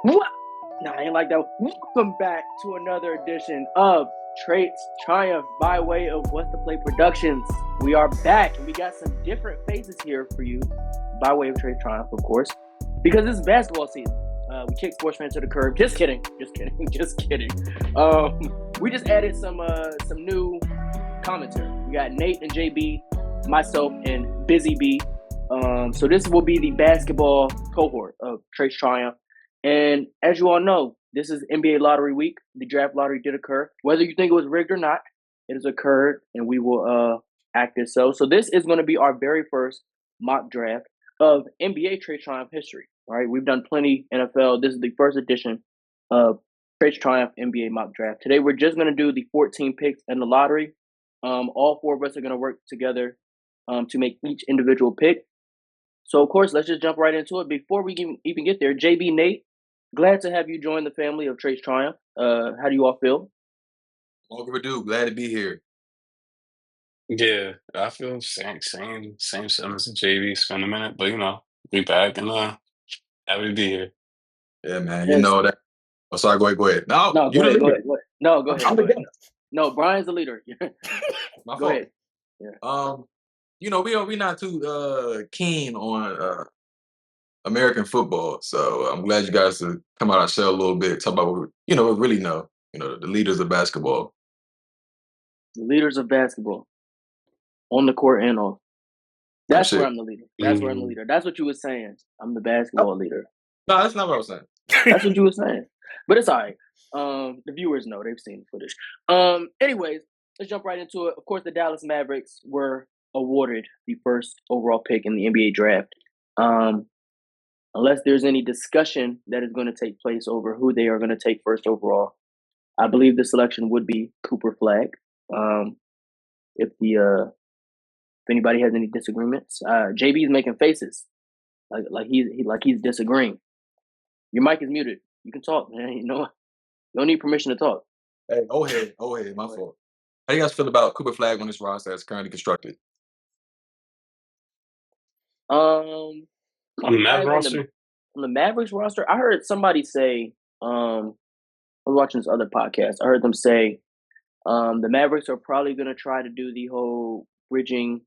What? Nah, I ain't like that. Welcome back to another edition of Traits Triumph by way of What's the Play Productions. We are back and we got some different faces here for you by way of Traits Triumph, of course, because it's basketball season. We kicked SportsFan to the curb. Just kidding. We just added some new commentary. We got Nate and JB, myself, and Busy B. So this will be the basketball cohort of Trace Triumph. And as you all know, this is NBA lottery week. The draft lottery did occur. Whether you think it was rigged or not, it has occurred, and we will act as so. So this is going to be our very first mock draft of NBA Trace Triumph history. All right, we've done plenty NFL. This is the first edition of Trace Triumph NBA mock draft. Today we're just going to do the 14 picks in the lottery. All four of us are going to work together to make each individual pick. So, of course, let's just jump right into it. Before we even get there, JB, Nate, glad to have you join the family of Trace Triumph. How do you all feel? Welcome, dude. Glad to be here. Yeah, I feel same sentence as JB. It's been a minute, but we back and happy to be here. Yeah, man. You know that. Oh, sorry. Go ahead. No, go you ahead. the leader. No, go ahead. I'm the guest. No, Brian's the leader. My Go fault. ahead. Yeah. We not too keen on American football, so I'm glad you guys to come out our shell a little bit, talk about what we really know. The leaders of basketball. The leaders of basketball, on the court and off. That's where I'm the leader. That's where I'm the leader. That's what you were saying. I'm the basketball leader. No, that's not what I was saying. That's what you were saying. But it's all right. The viewers know. They've seen the footage. Anyways, let's jump right into it. Of course, the Dallas Mavericks were awarded the first overall pick in the NBA draft. Unless there's any discussion that is going to take place over who they are going to take first overall, I believe the selection would be Cooper Flagg. If anybody has any disagreements, JB is making faces like he's disagreeing. Your mic is muted. You can talk, man. You don't need permission to talk. Hey, go ahead. My fault. How do you guys feel about Cooper Flagg on this roster that's currently constructed? On the Mavericks roster? On the Mavericks roster, I heard somebody say, I was watching this other podcast. I heard them say the Mavericks are probably going to try to do the whole bridging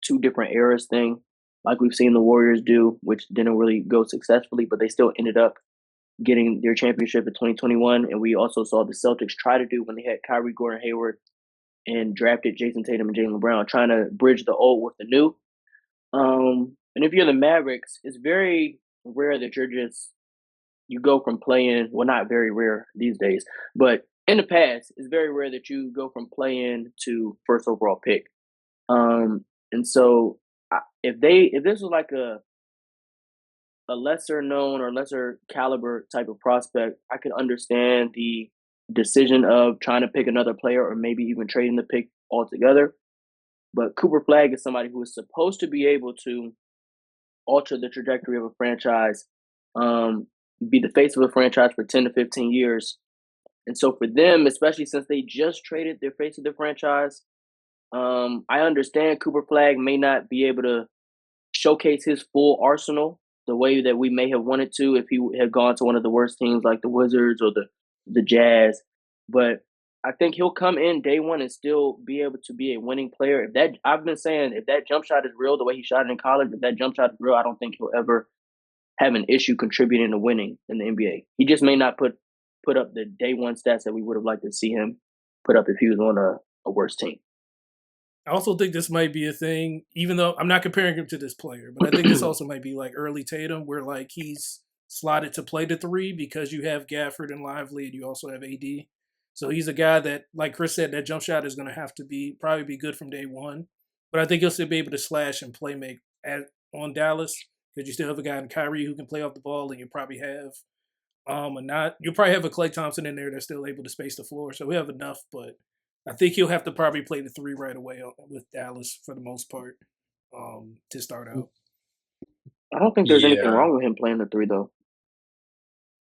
two different eras thing, like we've seen the Warriors do, which didn't really go successfully, but they still ended up getting their championship in 2021. And we also saw the Celtics try to do when they had Kyrie, Gordon Hayward, and drafted Jason Tatum and Jalen Brown, trying to bridge the old with the new. And if you're the Mavericks, it's very rare that you go from playing, well, not very rare these days, but in the past, it's very rare that you go from playing to first overall pick. And so if this was like a lesser known or lesser caliber type of prospect, I could understand the decision of trying to pick another player or maybe even trading the pick altogether. But Cooper Flagg is somebody who is supposed to be able to alter the trajectory of a franchise, be the face of a franchise for 10 to 15 years. And so for them, especially since they just traded their face of their franchise, I understand Cooper Flagg may not be able to showcase his full arsenal the way that we may have wanted to if he had gone to one of the worst teams like the Wizards or the Jazz. But I think he'll come in day one and still be able to be a winning player. I've been saying, if that jump shot is real, the way he shot it in college, if that jump shot is real, I don't think he'll ever have an issue contributing to winning in the NBA. He just may not put up the day one stats that we would have liked to see him put up if he was on a worse team. I also think this might be a thing, even though I'm not comparing him to this player, but I think this also might be like early Tatum, where like he's slotted to play the three because you have Gafford and Lively and you also have AD. So he's a guy that, like Chris said, that jump shot is going to have to probably be good from day one. But I think he'll still be able to slash and play make on Dallas because you still have a guy in Kyrie who can play off the ball, and you probably have you'll probably have a Klay Thompson in there that's still able to space the floor. So we have enough, but I think he'll have to probably play the three right away with Dallas for the most part to start out. I don't think there's anything wrong with him playing the three, though.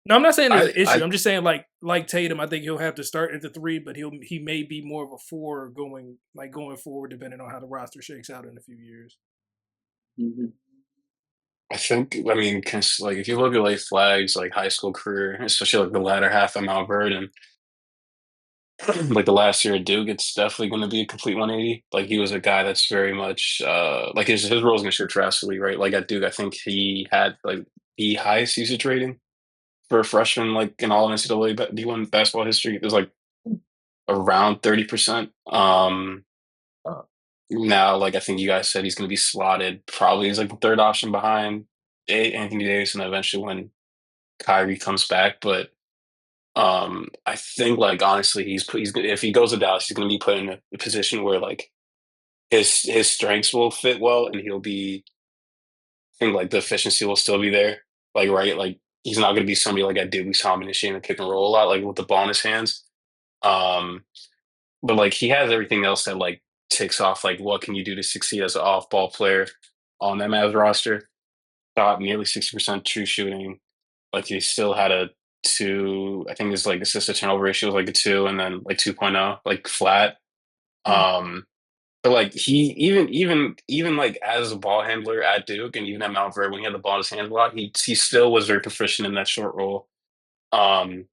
No, I'm not saying there's an issue. I'm just saying like Tatum, I think he'll have to start at the three, but he may be more of a four going forward, depending on how the roster shakes out in a few years. Mm-hmm. I think, I mean, like if you look at like Flagg's like high school career, especially like the latter half of Mount Vernon, like the last year at Duke, it's definitely going to be a complete 180. Like he was a guy that's very much like his role is going to shift drastically, right? Like at Duke, I think he had like the highest usage rating for a freshman, like in all NCAA D1 basketball history. It was like around 30%. Uh, Now, like I think you guys said, he's going to be slotted probably as like the third option behind Anthony Davis, and eventually when Kyrie comes back. But I think like honestly, if he goes to Dallas, he's going to be put in a position where like his strengths will fit well, and he'll be. I think like the efficiency will still be there. Like right, like he's not going to be somebody like at Duke. We saw him initiating the pick and roll a lot, like with the ball in his hands. Um, but like he has everything else that like ticks off like what can you do to succeed as an off ball player on that Mavs roster. Shot nearly 60% true shooting. Like he still had a two, I think his like assist to turnover ratio was like a two and then like 2.0, like flat. Um but like he even like as a ball handler at Duke and even at Mount Vernon when he had the ball in his hands a lot, he still was very proficient in that short roll. Um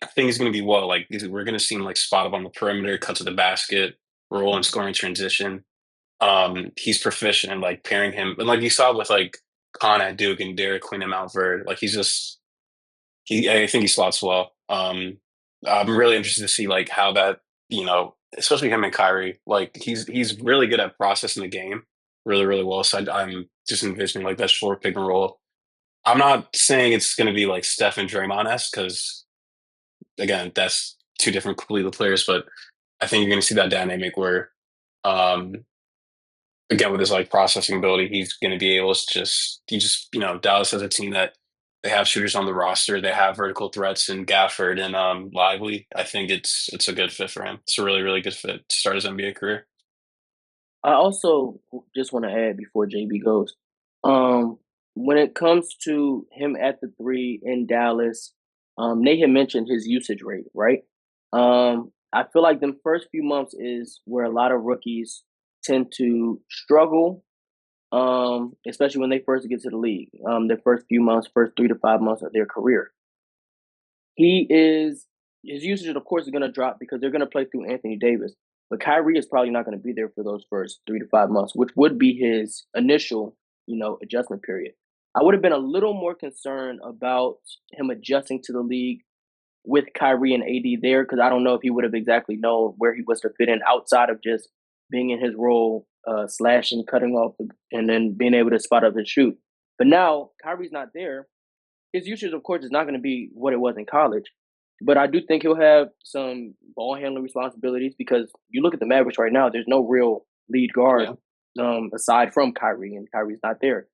I think he's going to be well. Like we're going to see him like spot up on the perimeter, cut to the basket, roll and score in transition. He's proficient in like pairing him, and like you saw with like Khan at Duke and Derek Queen at Mount Verde. Like he's just I think he slots well. I'm really interested to see like how that especially him and Kyrie. Like he's really good at processing the game, really well. So I'm just envisioning like that short pick and roll. I'm not saying it's going to be like Steph and Draymond esque because again, that's two different completely players, but I think you're going to see that dynamic where, um, again, with his like processing ability, he's going to be able to Dallas has a team that they have shooters on the roster, they have vertical threats in Gafford and Lively. I think it's a good fit for him. It's a really good fit to start his NBA career. I also just want to add before JB goes, um, when it comes to him at the three in Dallas, Nate had mentioned his usage rate, right? I feel like the first few months is where a lot of rookies tend to struggle, especially when they first get to the league. The first few months, first 3 to 5 months of their career, his usage, of course, is going to drop because they're going to play through Anthony Davis. But Kyrie is probably not going to be there for those first 3 to 5 months, which would be his initial, adjustment period. I would have been a little more concerned about him adjusting to the league with Kyrie and AD there because I don't know if he would have exactly known where he was to fit in outside of just being in his role, slashing, cutting off, and then being able to spot up and shoot. But now Kyrie's not there. His usage, of course, is not going to be what it was in college. But I do think he'll have some ball handling responsibilities because you look at the Mavericks right now, there's no real lead guard aside from Kyrie, and Kyrie's not there.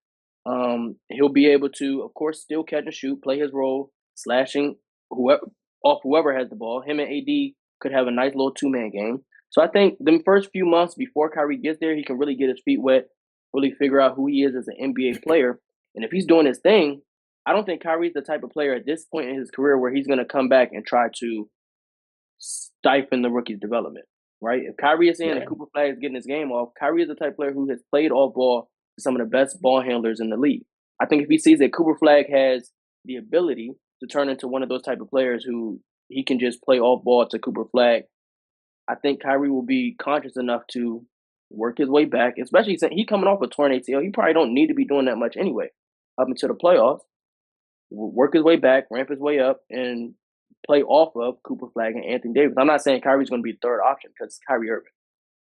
He'll be able to, of course, still catch and shoot, play his role, slashing whoever has the ball. Him and AD could have a nice little two-man game. So I think the first few months before Kyrie gets there, he can really get his feet wet, really figure out who he is as an NBA player. And if he's doing his thing, I don't think Kyrie's the type of player at this point in his career where he's going to come back and try to stifle the rookie's development, right? If Kyrie is in and Cooper Flagg is getting his game off, Kyrie is the type of player who has played off ball to some of the best ball handlers in the league. I think if he sees that Cooper Flagg has the ability to turn into one of those type of players who he can just play off ball to Cooper Flagg, I think Kyrie will be conscious enough to work his way back, especially since he's coming off a torn ACL. He probably don't need to be doing that much anyway up until the playoffs. Work his way back, ramp his way up, and play off of Cooper Flagg and Anthony Davis. I'm not saying Kyrie's going to be the third option because it's Kyrie Irving,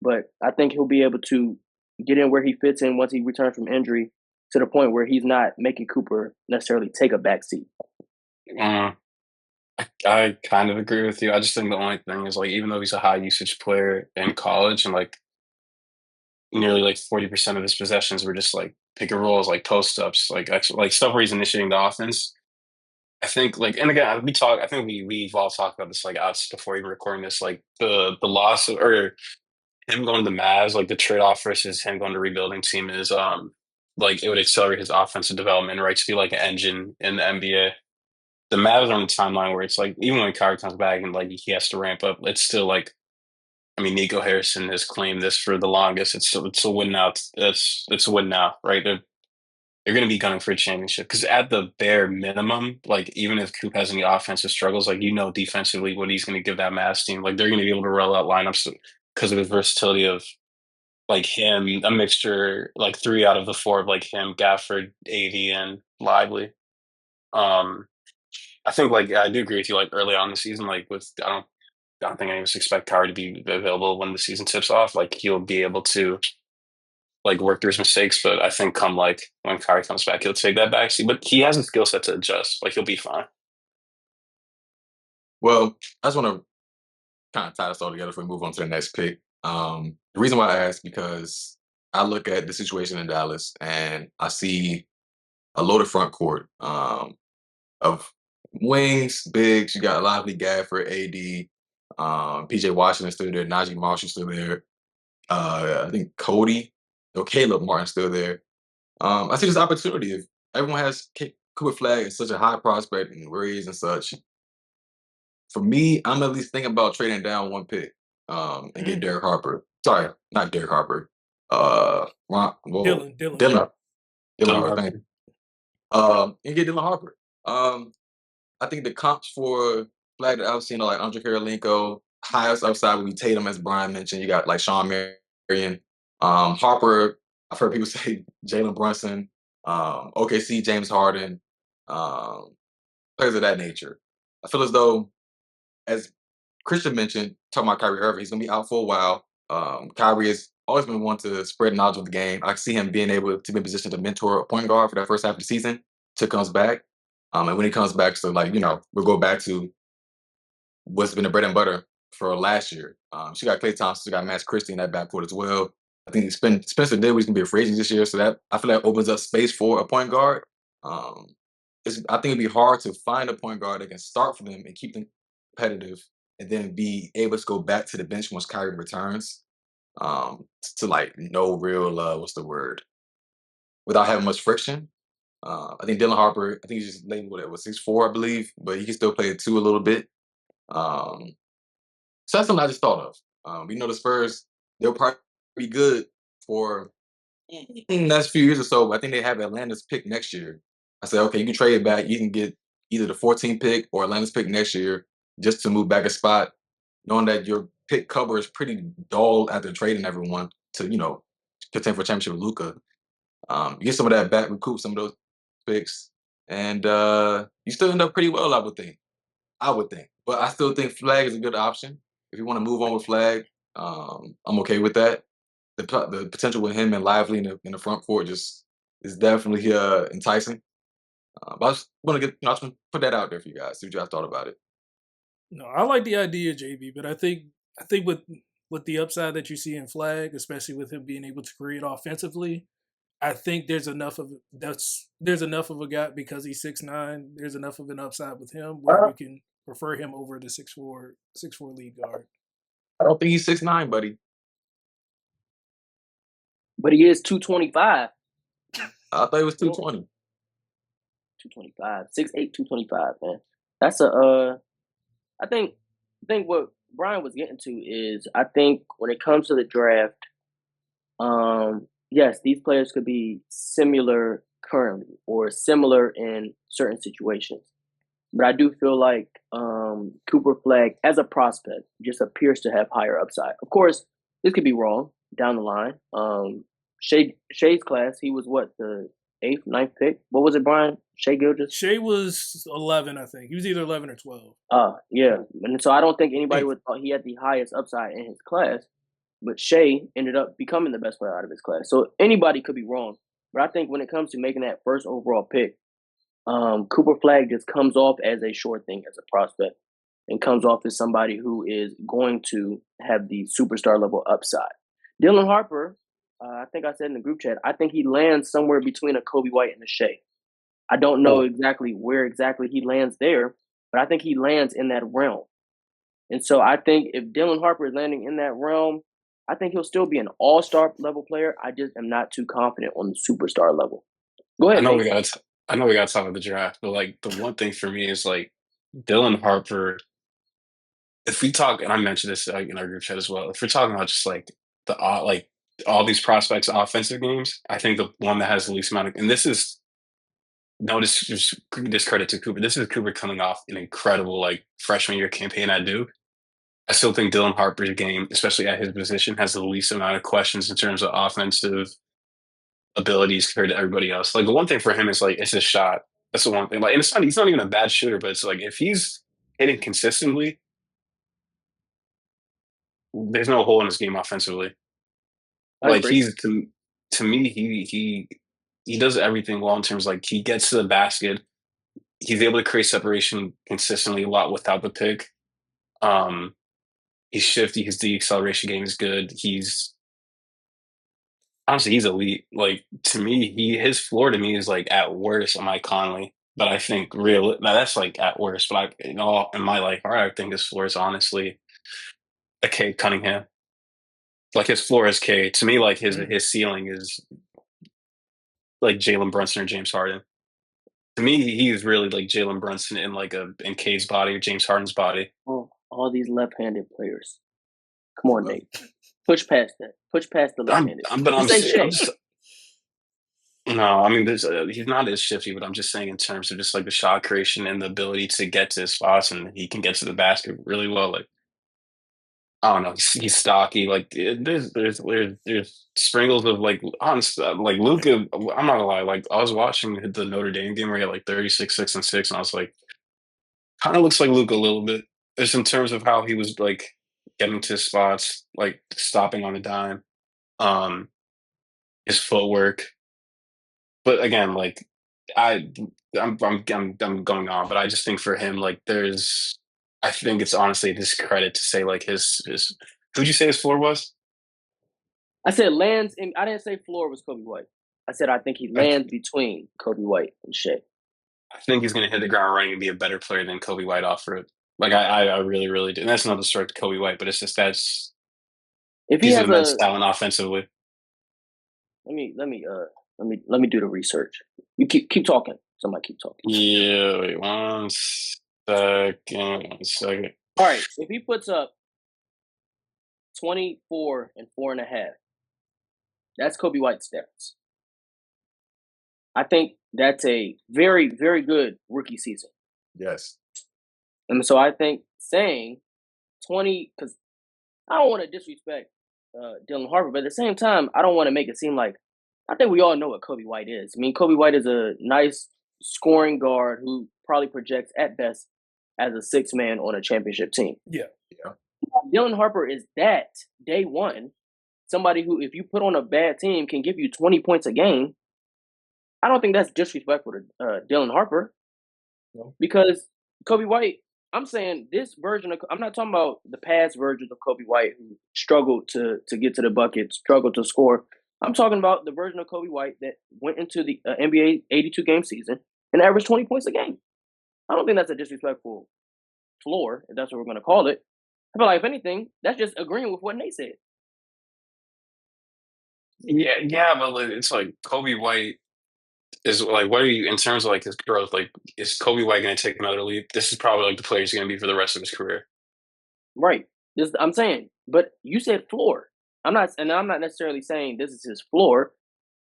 but I think he'll be able to get in where he fits in once he returns from injury to the point where he's not making Cooper necessarily take a back seat. I kind of agree with you. I just think the only thing is like even though he's a high usage player in college and like nearly like 40% of his possessions were just like pick and rolls, like post ups, like stuff where he's initiating the offense. I think like, and again, I think we've all talked about this like us before even recording this, like the loss of, or him going to the Mavs, like the trade off versus him going to rebuilding team is like it would accelerate his offensive development, right? To be like an engine in the NBA. The Mavs are on the timeline where it's like even when Kyrie comes back and like he has to ramp up, it's still like I mean, Nico Harrison has claimed this for the longest. It's a win now. It's a win now, right? they're going to be gunning for a championship because at the bare minimum, like even if Coop has any offensive struggles, like defensively what he's going to give that Mavs team. Like they're going to be able to roll out lineups because of his versatility of like him, a mixture like 3 out of the 4 of like him, Gafford, AD, and Lively. I think like I do agree with you. Like early on in the season, like with I don't think any of us expect Kyrie to be available when the season tips off. Like he'll be able to like work through his mistakes, but I think come like when Kyrie comes back, he'll take that backseat. But he has a skill set to adjust. Like he'll be fine. Well, I just want to kind of tie this all together before we move on to the next pick. The reason why I ask because I look at the situation in Dallas and I see a loaded front court of wings, bigs. You got Lively, Gafford, AD, PJ Washington still there, Najee Marshall still there. I think Cody or Caleb Martin still there. I see this opportunity if everyone has Cooper Flagg is such a high prospect and raise and such. For me, I'm at least thinking about trading down 1 pick and get Derek Harper. Sorry, not Derek Harper. Dylan Harper. Thank you. And get Dylan Harper. I think the comps for Flagg that I've seen are like Andre Karolinko. Highest upside would be Tatum, as Brian mentioned. You got like Sean Marion. Harper, I've heard people say Jalen Brunson. OKC, James Harden. Players of that nature. I feel as though, as Christian mentioned, talking about Kyrie Irving, he's going to be out for a while. Kyrie has always been one to spread knowledge of the game. I see him being able to be in position to mentor a point guard for that first half of the season till he comes back. And when he comes back, so like, we'll go back to what's been the bread and butter for last year. She got Klay Thompson, she got Max Christie in that backcourt as well. I think Spencer Dinwiddie's going to be a free agent this year, so that I feel that opens up space for a point guard. I think it'd be hard to find a point guard that can start for them and keep them competitive and then be able to go back to the bench once Kyrie returns to like no real, without having much friction. I think Dylan Harper, I think he's just labeled at 6'4", I believe, but he can still play it 2 a little bit. So that's something I just thought of. The Spurs, they'll probably be good for the next few years or so. But I think they have Atlanta's pick next year. I said, okay, you can trade it back. You can get either the 14th pick or Atlanta's pick next year just to move back a spot, knowing that your pick cover is pretty dull after trading everyone to, contend for a championship with Luka. You get some of that back, recoup some of those picks, and you still end up pretty well, I would think. But I still think Flagg is a good option. If you want to move on with Flagg, I'm okay with that. The potential with him and Lively in the front court just is definitely enticing. But I just want to put that out there for you guys. See what you guys thought about it. No, I like the idea, JB, but I think with the upside that you see in Flagg, especially with him being able to create offensively, I think there's enough of a gap because he's 6'9". There's enough of an upside with him where you can prefer him over the 6'4" lead guard. I don't think he's 6'9", buddy. But he is 225. I thought he was 220. 225. 6'8", 225, man. That's I think what Brian was getting to is I think when it comes to the draft, yes, these players could be similar currently or similar in certain situations. But I do feel like Cooper Flagg, as a prospect, just appears to have higher upside. Of course, this could be wrong down the line. Shay's class, he was what, the 8th, 9th pick? What was it, Brian? Shai Gilgeous? Shai was 11, I think. He was either 11 or 12. Yeah. And so I don't think anybody would thought he had the highest upside in his class. But Shai ended up becoming the best player out of his class. So anybody could be wrong. But I think when it comes to making that first overall pick, Cooper Flagg just comes off as a sure thing as a prospect and comes off as somebody who is going to have the superstar level upside. Dylan Harper, I think I said in the group chat, I think he lands somewhere between a Kobe White and a Shai. I don't know exactly where exactly he lands there, but I think he lands in that realm. And so I think if Dylan Harper is landing in that realm, I think he'll still be an all-star level player. I just am not too confident on the superstar level. Go ahead. I know we got to talk about the draft, but like the one thing for me is like Dylan Harper. If we talk, and I mentioned this in our group chat as well, if we're talking about just like all these prospects' offensive games, I think the one that has the least amount of, and this is no discredit to Cooper. This is Cooper coming off an incredible like freshman year campaign at Duke. I still think Dylan Harper's game, especially at his position, has the least amount of questions in terms of offensive abilities compared to everybody else. Like the one thing for him is like it's his shot. That's the one thing. Like, and it's not he's not even a bad shooter, but it's like if he's hitting consistently, there's no hole in his game offensively. I Like agree. he's to me, he does everything well in terms of, like he gets to the basket. He's able to create separation consistently a lot without the pick. He's shifty. His deceleration game is good. He's honestly he's elite. Like to me, his floor to me is like at worst Mike Conley. But I think now that's like at worst. But in my life, I think his floor is honestly a Cade Cunningham. Like his floor is Cade. To me, like his ceiling is like Jalen Brunson or James Harden. To me, he's really like Jalen Brunson in Cade's body or James Harden's body. Oh, all these left-handed players. Come on, Nate. Push past that. Push past the left-handed. No, I mean, he's not as shifty, but I'm just saying in terms of just like the shot creation and the ability to get to his spots, and he can get to the basket really well. Like, I don't know, he's stocky. Like, there's sprinkles of like, honest, like Luka. I'm not gonna lie. Like, I was watching the Notre Dame game where he had like 36, 6, and 6, and I was like, kind of looks like Luka a little bit. Just in terms of how he was like getting to spots, like stopping on a dime, his footwork. But again, like I'm going on, but I just think for him, like I think it's honestly a discredit to say like his who'd you say his floor was? I said lands, and I didn't say floor was Kobe White. I said I think he lands between Kobe White and Shea. I think he's going to hit the ground running and be a better player than Kobe White offered. Like I really, really do. And that's not the start to Kobe White, but it's just if he has immense talent offensively. Let me do the research. You keep talking. Somebody keep talking. Yeah, wait 1 second. 1 second. All right. If he puts up 24 and 4.5, that's Kobe White stats. I think that's a very, very good rookie season. Yes. And so I think saying 20, because I don't want to disrespect Dylan Harper, but at the same time, I don't want to make it seem like I think we all know what Kobe White is. I mean, Kobe White is a nice scoring guard who probably projects at best as a sixth man on a championship team. Yeah. Dylan Harper is that day one, somebody who, if you put on a bad team, can give you 20 points a game. I don't think that's disrespectful to Dylan Harper. No. Because Kobe White, I'm saying this version of, I'm not talking about the past versions of Kobe White who struggled to get to the bucket, struggled to score. I'm talking about the version of Kobe White that went into the NBA 82-game season and averaged 20 points a game. I don't think that's a disrespectful floor, if that's what we're going to call it. I feel like, if anything, that's just agreeing with what Nate said. Yeah, but it's like Kobe White is like, what are you, in terms of like his growth, like, is Kobe White going to take another leap? This is probably like the player he's going to be for the rest of his career. Right. I'm saying, but you said floor. I'm not necessarily saying this is his floor.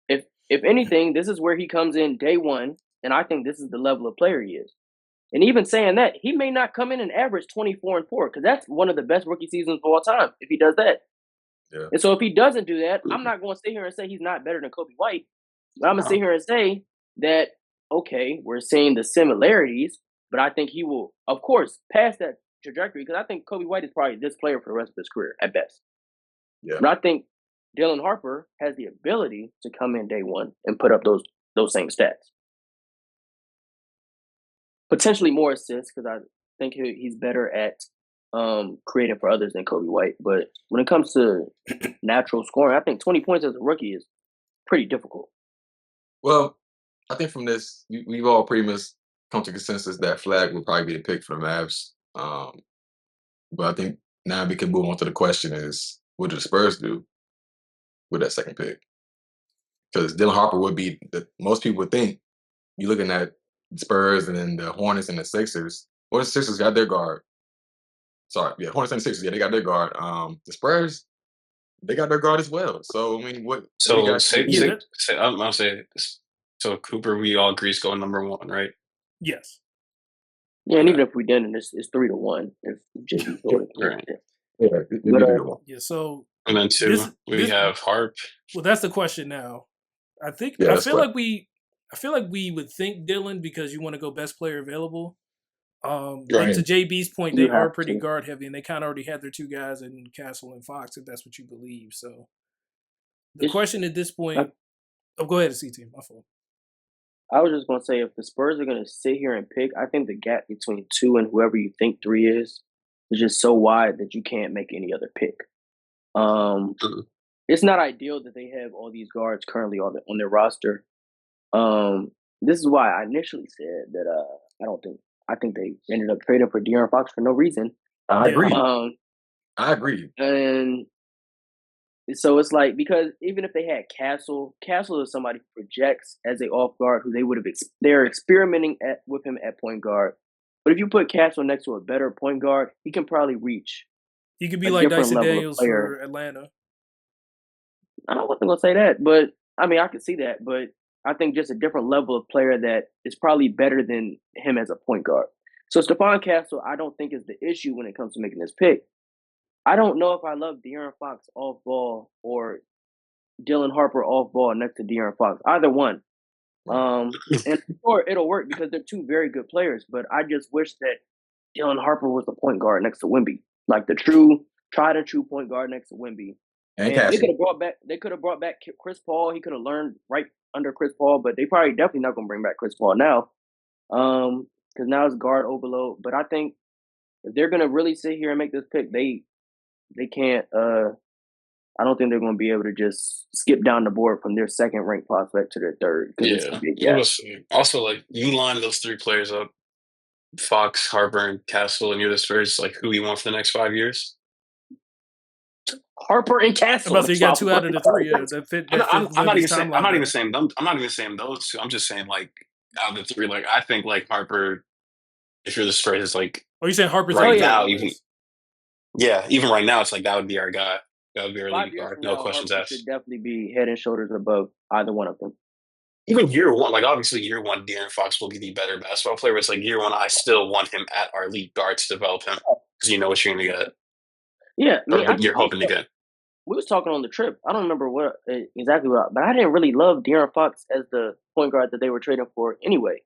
If anything, this is where he comes in day one, and I think this is the level of player he is. And even saying that, he may not come in and average 24 and 4, because that's one of the best rookie seasons of all time if he does that. Yeah. And so if he doesn't do that, I'm not going to sit here and say he's not better than Kobe White. But I'm going to sit here and say that, okay, we're seeing the similarities, but I think he will, of course, pass that trajectory, because I think Kobe White is probably this player for the rest of his career at best. Yeah. But I think Dylan Harper has the ability to come in day one and put up those same stats. Potentially more assists, because I think he's better at creating for others than Kobe White. But when it comes to natural scoring, I think 20 points as a rookie is pretty difficult. Well, I think from this, we've all pretty much come to consensus that Flagg will probably be the pick for the Mavs. But I think now we can move on to the question is, what do the Spurs do with that second pick? Because Dylan Harper would be, most people would think, you're looking at the Spurs and then the Hornets and the Sixers. Well, the Sixers got their guard. Hornets and the Sixers, they got their guard. The Spurs, they got their guard as well. So, I mean, what? So, what do you guys I'm going to say So Cooper, we all agree is going number 1, right? Yes. Yeah, and Okay. even if we didn't, it's 3-1 if JB voted. Right. Yeah, But, Yeah. So And then 2, we have Harp. well, that's the question now. I that's feel correct. like we would think Dylan because you want to go best player available. But Right. to JB's point, You they are have pretty to. guard heavy, and they kind of already had their 2 guys in Castle and Fox, if that's what you believe. So the It's- question at this point, go ahead, CT. My fault. I was just gonna say, if the Spurs are gonna sit here and pick, I think the gap between 2 and whoever you think 3 is just so wide that you can't make any other pick. Mhm. It's not ideal that they have all these guards currently on their roster. This is why I initially said that I think they ended up trading for De'Aaron Fox for no reason. I Yeah. agree. Um, I agree. and so it's like, because even if they had Castle is somebody who projects as a off guard who they would have they're experimenting with him at point guard. But if you put Castle next to a better point guard, he can probably reach He could be a like different Dyson level of Daniels player. for Atlanta. I wasn't gonna say that, but I mean I could see that, but I think just a different level of player that is probably better than him as a point guard. So Stephon Castle, I don't think is the issue when it comes to making this pick. I don't know if I love De'Aaron Fox off ball or Dylan Harper off ball next to De'Aaron Fox. Either one. And sure, it'll work because they're 2 very good players, but I just wish that Dylan Harper was the point guard next to Wemby. Like the tried and true point guard next to Wemby. And And Castle. they could have brought back Chris Paul. He could have learned right under Chris Paul, but they probably definitely not gonna bring back Chris Paul now. Because now it's guard overload. But I think if they're gonna really sit here and make this pick, they can't I don't think they're gonna be able to just skip down the board from their second ranked prospect to their third. It's Yeah. a big What gap. was also like you line those 3 players up, Fox, Harper, and Castle, and you're the Spurs. Like who you want for the next 5 years? Harper and Castle. So you got 2 out of the 3 that fit. I'm not even saying. I'm not even better. saying them. I'm not even saying those 2. I'm just saying like out of the 3, like I think like Harper. If you're the Spurs, it's like Are you saying Harper's right on the now, list? even even right now, it's like that would be our guy. That would be our 5 lead years guard. from No now, questions Harper asked. should definitely be head and shoulders above either one of them. Even year 1, like obviously year 1, De'Aaron Fox will be the better basketball player. But it's like year 1, I still want him at our lead guard to develop him because you know what you're going to get, Yeah, I or mean, what you're hoping to get. we was talking on the trip. I don't remember what exactly what, but I didn't really love De'Aaron Fox as the point guard that they were trading for anyway.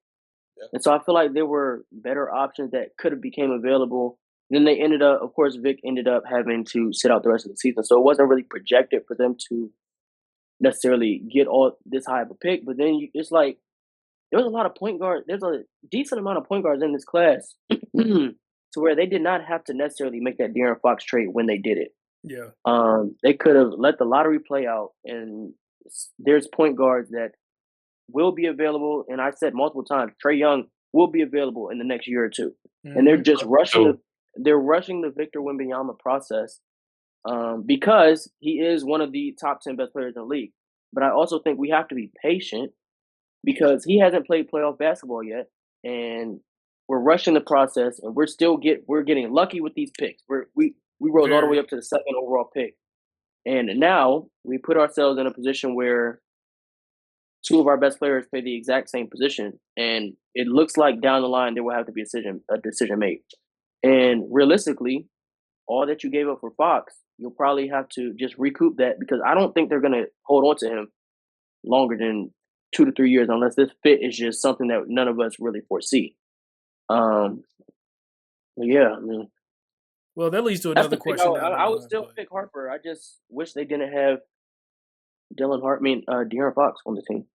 Yeah. And so I feel like there were better options that could have became available. Then they ended up, of course, Vic ended up having to sit out the rest of the season, so it wasn't really projected for them to necessarily get all this high of a pick. But then it's like there was a lot of point guards. There's a decent amount of point guards in this class, to where they did not have to necessarily make that De'Aaron Fox trade when they did it. Yeah. They could have let the lottery play out, and there's point guards that will be available. And I said multiple times, Trae Young will be available in the next year or 2, and they're just rushing. They're rushing the Victor Wembanyama process because he is one of the top 10 best players in the league. But I also think we have to be patient because he hasn't played playoff basketball yet, and we're rushing the process, and we're getting lucky with these picks. We rose all the way up to the 2nd overall pick, and now we put ourselves in a position where 2 of our best players play the exact same position, and it looks like down the line there will have to be a decision made. And realistically, all that you gave up for Fox, you'll probably have to just recoup that because I don't think they're going to hold on to him longer than 2 to 3 years unless this fit is just something that none of us really foresee. Yeah, I mean, well, that leads to that's another the pick. question. I would still pick Harper. I just wish they didn't have De'Aaron Fox on the team.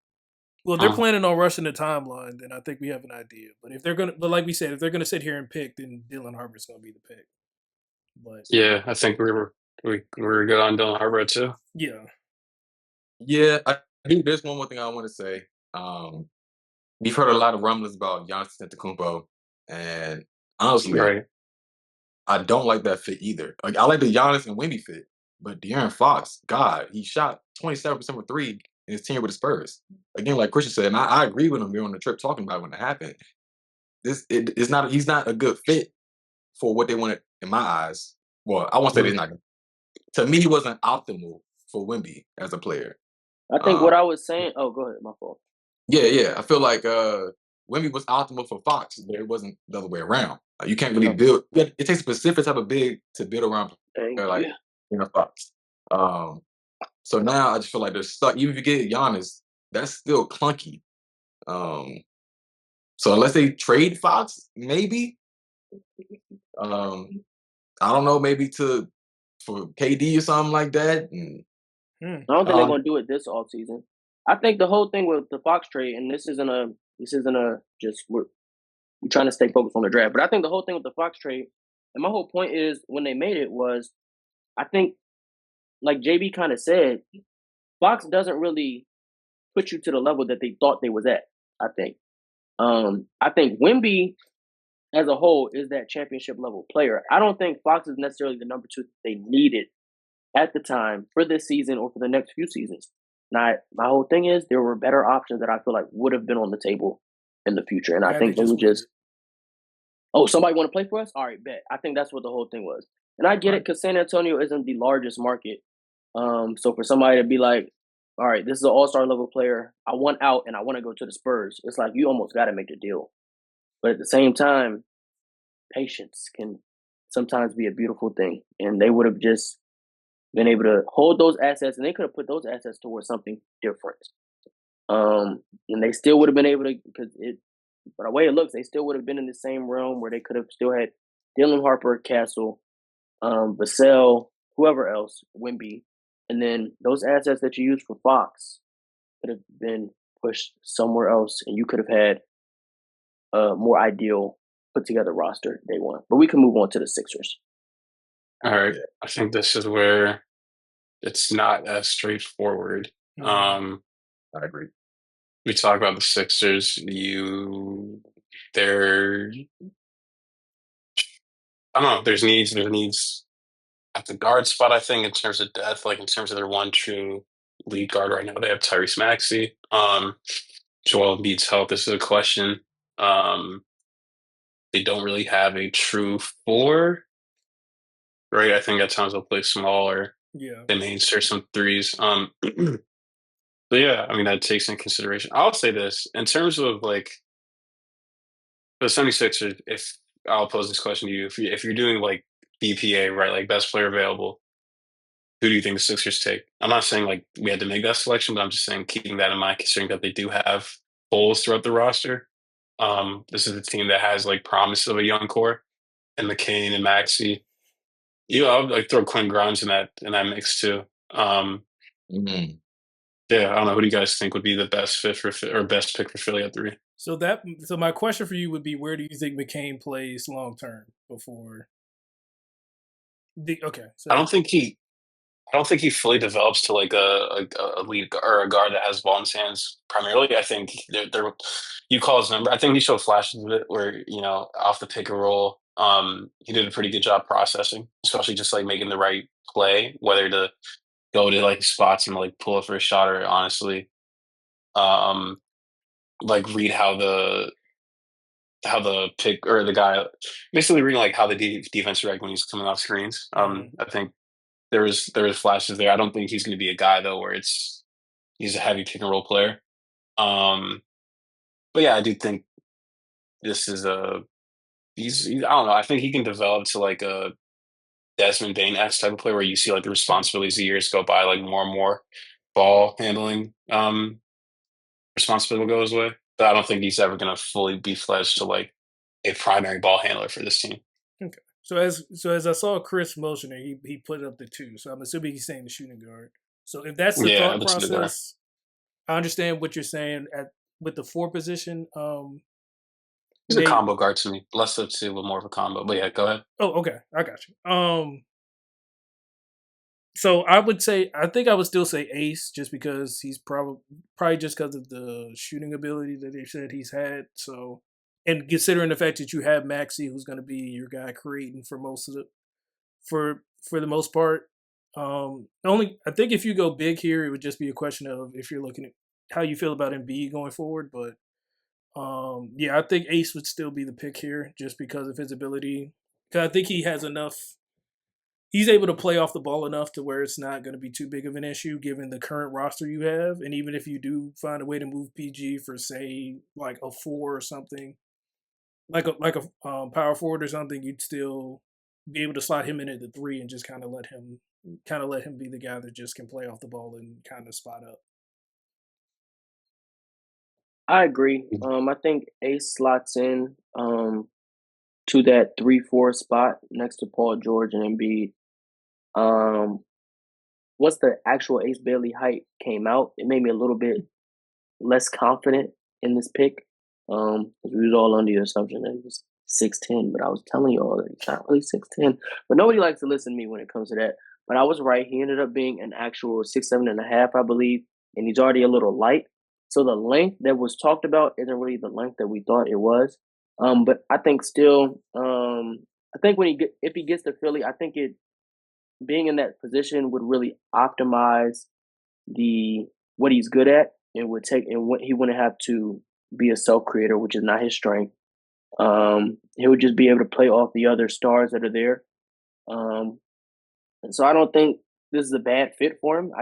Well, they're planning on rushing the timeline, then I think we have an idea. But but like we said, if they're gonna sit here and pick, then Dylan Harper's gonna be the pick. But Yeah, I think we were good on Dylan Harper too. Yeah. Yeah, I think there's one more thing I want to say. We've heard a lot of rumblings about Giannis Antetokounmpo, and honestly, Right. I don't like that fit either. Like I like the Giannis and Wemby fit, but De'Aaron Fox, God, he shot 27% from 3 in his tenure with the Spurs. Again, like Christian said, and I agree with him. We were on the trip talking about it when it happened. He's not a good fit for what they wanted in my eyes. Well, I won't say he's not. To me, he wasn't optimal for Wemby as a player. I think what I was saying. Oh, go ahead. My fault. Yeah. I feel like Wemby was optimal for Fox, but it wasn't the other way around. Like, you can't really build. It takes a specific type of big to build around Thank like Fox. So now I just feel like they're stuck. Even if you get Giannis, that's still clunky. So unless they trade Fox, maybe. I don't know, maybe for KD or something like that. I don't think they're going to do it this offseason. I think the whole thing with the Fox trade, and this isn't a just we're trying to stay focused on the draft, but I think the whole thing with the Fox trade, and my whole point is when they made it was, I think, like JB kind of said, Fox doesn't really put you to the level that they thought they was at. I think Wemby as a whole is that championship level player. I don't think Fox is necessarily the number 2 that they needed at the time for this season or for the next few seasons. My whole thing is there were better options that I feel like would have been on the table in the future. And I think they would just, somebody want to play for us? All right, bet. I think that's what the whole thing was. And I get it because San Antonio isn't the largest market. So for somebody to be like, all right, this is an all-star level player. I want out and I want to go to the Spurs. It's like you almost got to make a deal. But at the same time, patience can sometimes be a beautiful thing. And they would have just been able to hold those assets, and they could have put those assets towards something different. And they still would have been able to, by the way it looks, they still would have been in the same realm where they could have still had Dylan Harper, Castle, Vassell, whoever else, Wemby. And then those assets that you used for Fox could have been pushed somewhere else, and you could have had a more ideal put together roster day one. But we can move on to the Sixers. All right. I think this is where it's not as straightforward. I agree. We talk about the Sixers. I don't know. There's needs at the guard spot, I think, in terms of depth, like in terms of their one true lead guard right now. They have Tyrese Maxey. Joel Embiid's health. This is a question. They don't really have a true 4, right? I think at times they'll play smaller. Yeah. They may insert some threes. But yeah, I mean, that takes into consideration. I'll say this in terms of like the 76ers, if I'll pose this question to you, if you're doing like BPA, right, like best player available, who do you think the Sixers take? I'm not saying like we had to make that selection, but I'm just saying keeping that in mind, considering that they do have holes throughout the roster. This is a team that has like promise of a young core, and McCain and Maxey. I would like throw Quinn Grimes in that mix too. Yeah, I don't know. Who do you guys think would be the best fit or best pick for Philly at 3? So my question for you would be, where do you think McCain plays long term before? I don't think he fully develops to like a lead or a guard that has ball in his hands primarily. I think you call his number. I think he showed flashes of it where off the pick and roll, he did a pretty good job processing, especially just like making the right play, whether to go to like spots and like pull it for a shot or honestly, like read how the pick or the guy basically reading like how the defense react when he's coming off screens. I think there was flashes there. I don't think he's going to be a guy though where he's a heavy pick and roll player. But yeah, I do think this is I don't know. I think he can develop to like a Desmond Bain-esque type of player where you see like the responsibilities of years go by, like more and more ball handling responsibility goes away. But I don't think he's ever going to fully be fledged to like a primary ball handler for this team. Okay. So as I saw Chris motioning, he put up the 2. So I'm assuming he's saying the shooting guard. So if that's the thought process, I understand what you're saying with the 4 position. He's a combo guard to me. Less of 2, but more of a combo. But yeah, go ahead. Oh, okay. I got you. So I think I would still say Ace, just because he's probably just because of the shooting ability that they said he's had. So, and considering the fact that you have Maxey, who's going to be your guy creating for the most part. I think if you go big here, it would just be a question of if you're looking at how you feel about Embiid going forward. But yeah, I think Ace would still be the pick here just because of his ability. Because I think he has enough he's able to play off the ball enough to where it's not going to be too big of an issue given the current roster you have. And even if you do find a way to move PG for, say, like a 4 or something, like a power forward or something, you'd still be able to slot him in at the 3 and just kind of let him be the guy that just can play off the ball and kind of spot up. I agree. I think Ace slots in to that 3-4 spot next to Paul George and Embiid. Once the actual Ace Bailey height came out, it made me a little bit less confident in this pick. We was all under the assumption that he was 6'10", but I was telling you all that he's not really 6'10". But nobody likes to listen to me when it comes to that. But I was right. He ended up being an actual 6'7.5", I believe, and he's already a little light. So the length that was talked about isn't really the length that we thought it was. But I think still, I think if he gets to Philly, I think being in that position would really optimize what he's good at, and what he wouldn't have to be a self creator, which is not his strength. He would just be able to play off the other stars that are there. And so I don't think this is a bad fit for him.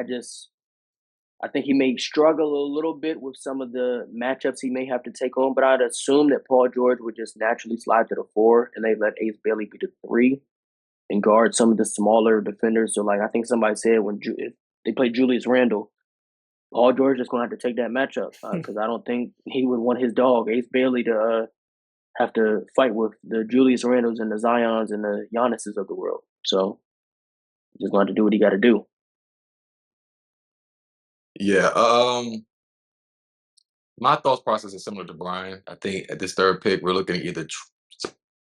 I think he may struggle a little bit with some of the matchups he may have to take on, but I'd assume that Paul George would just naturally slide to the 4, and they let Ace Bailey be the 3 and guard some of the smaller defenders. So, like I think somebody said if they play Julius Randle, Paul George is going to have to take that matchup because I don't think he would want his dog Ace Bailey to have to fight with the Julius Randles and the Zions and the Giannis's of the world. So, he's just going to have to do what he got to do. Yeah. My thought process is similar to Brian. I think at this third pick, we're looking at either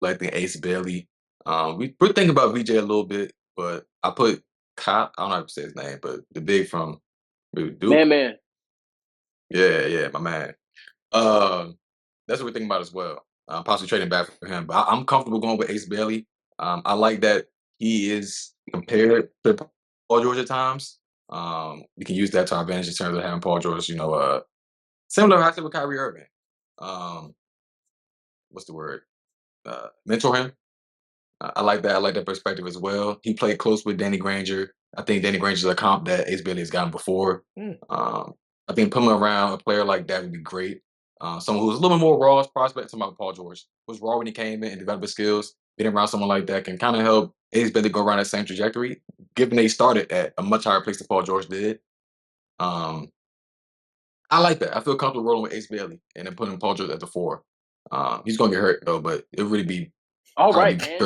selecting Ace Bailey. We're thinking about VJ a little bit, but I put Kyle, I don't know how to say his name, but the big from Duke. Man. Yeah, my man. That's what we're thinking about as well. Possibly trading back for him. But I'm comfortable going with Ace Bailey. I like that he is compared to Paul George at times. We can use that to our advantage in terms of having Paul George, similar to how I said with Kyrie Irving. What's the word? Mentor him. I like that. I like that perspective as well. He played close with Danny Granger. I think Danny Granger is a comp that Ace Bailey has gotten before. I think putting him around a player like that would be great. Someone who's a little bit more raw as prospect, talking about Paul George, was raw when he came in and developed his skills. Being around someone like that can kind of help Ace Bailey go around that same trajectory, given they started at a much higher place than Paul George did. I like that. I feel comfortable rolling with Ace Bailey and then putting Paul George at the 4. He's going to get hurt, though, but it'll really be all right, man.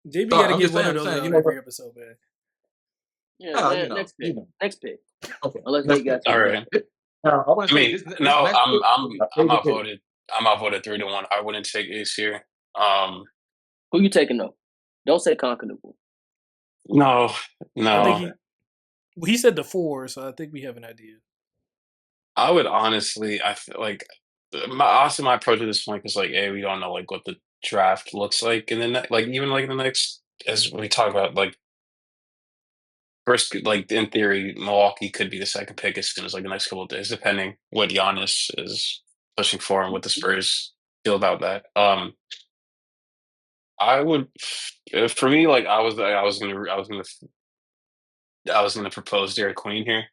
JB got to get one of those out every episode, man. Yeah, next pick. Next pick. Okay. Unless they got all right. I'm outvoted. I'm outvoted 3-1. I wouldn't take Ace here. Who you taking though? Don't say Conquerable. No. I think he said the 4, so I think we have an idea. I would honestly, I feel like my approach at this point is like, hey, we don't know like what the draft looks like, and then like even like the next, as we talk about, like first, like in theory, Milwaukee could be the second pick as soon as like the next couple of days, depending what Giannis is pushing for and what the Spurs feel about that. I would, for me, like I was gonna propose Derek Queen here.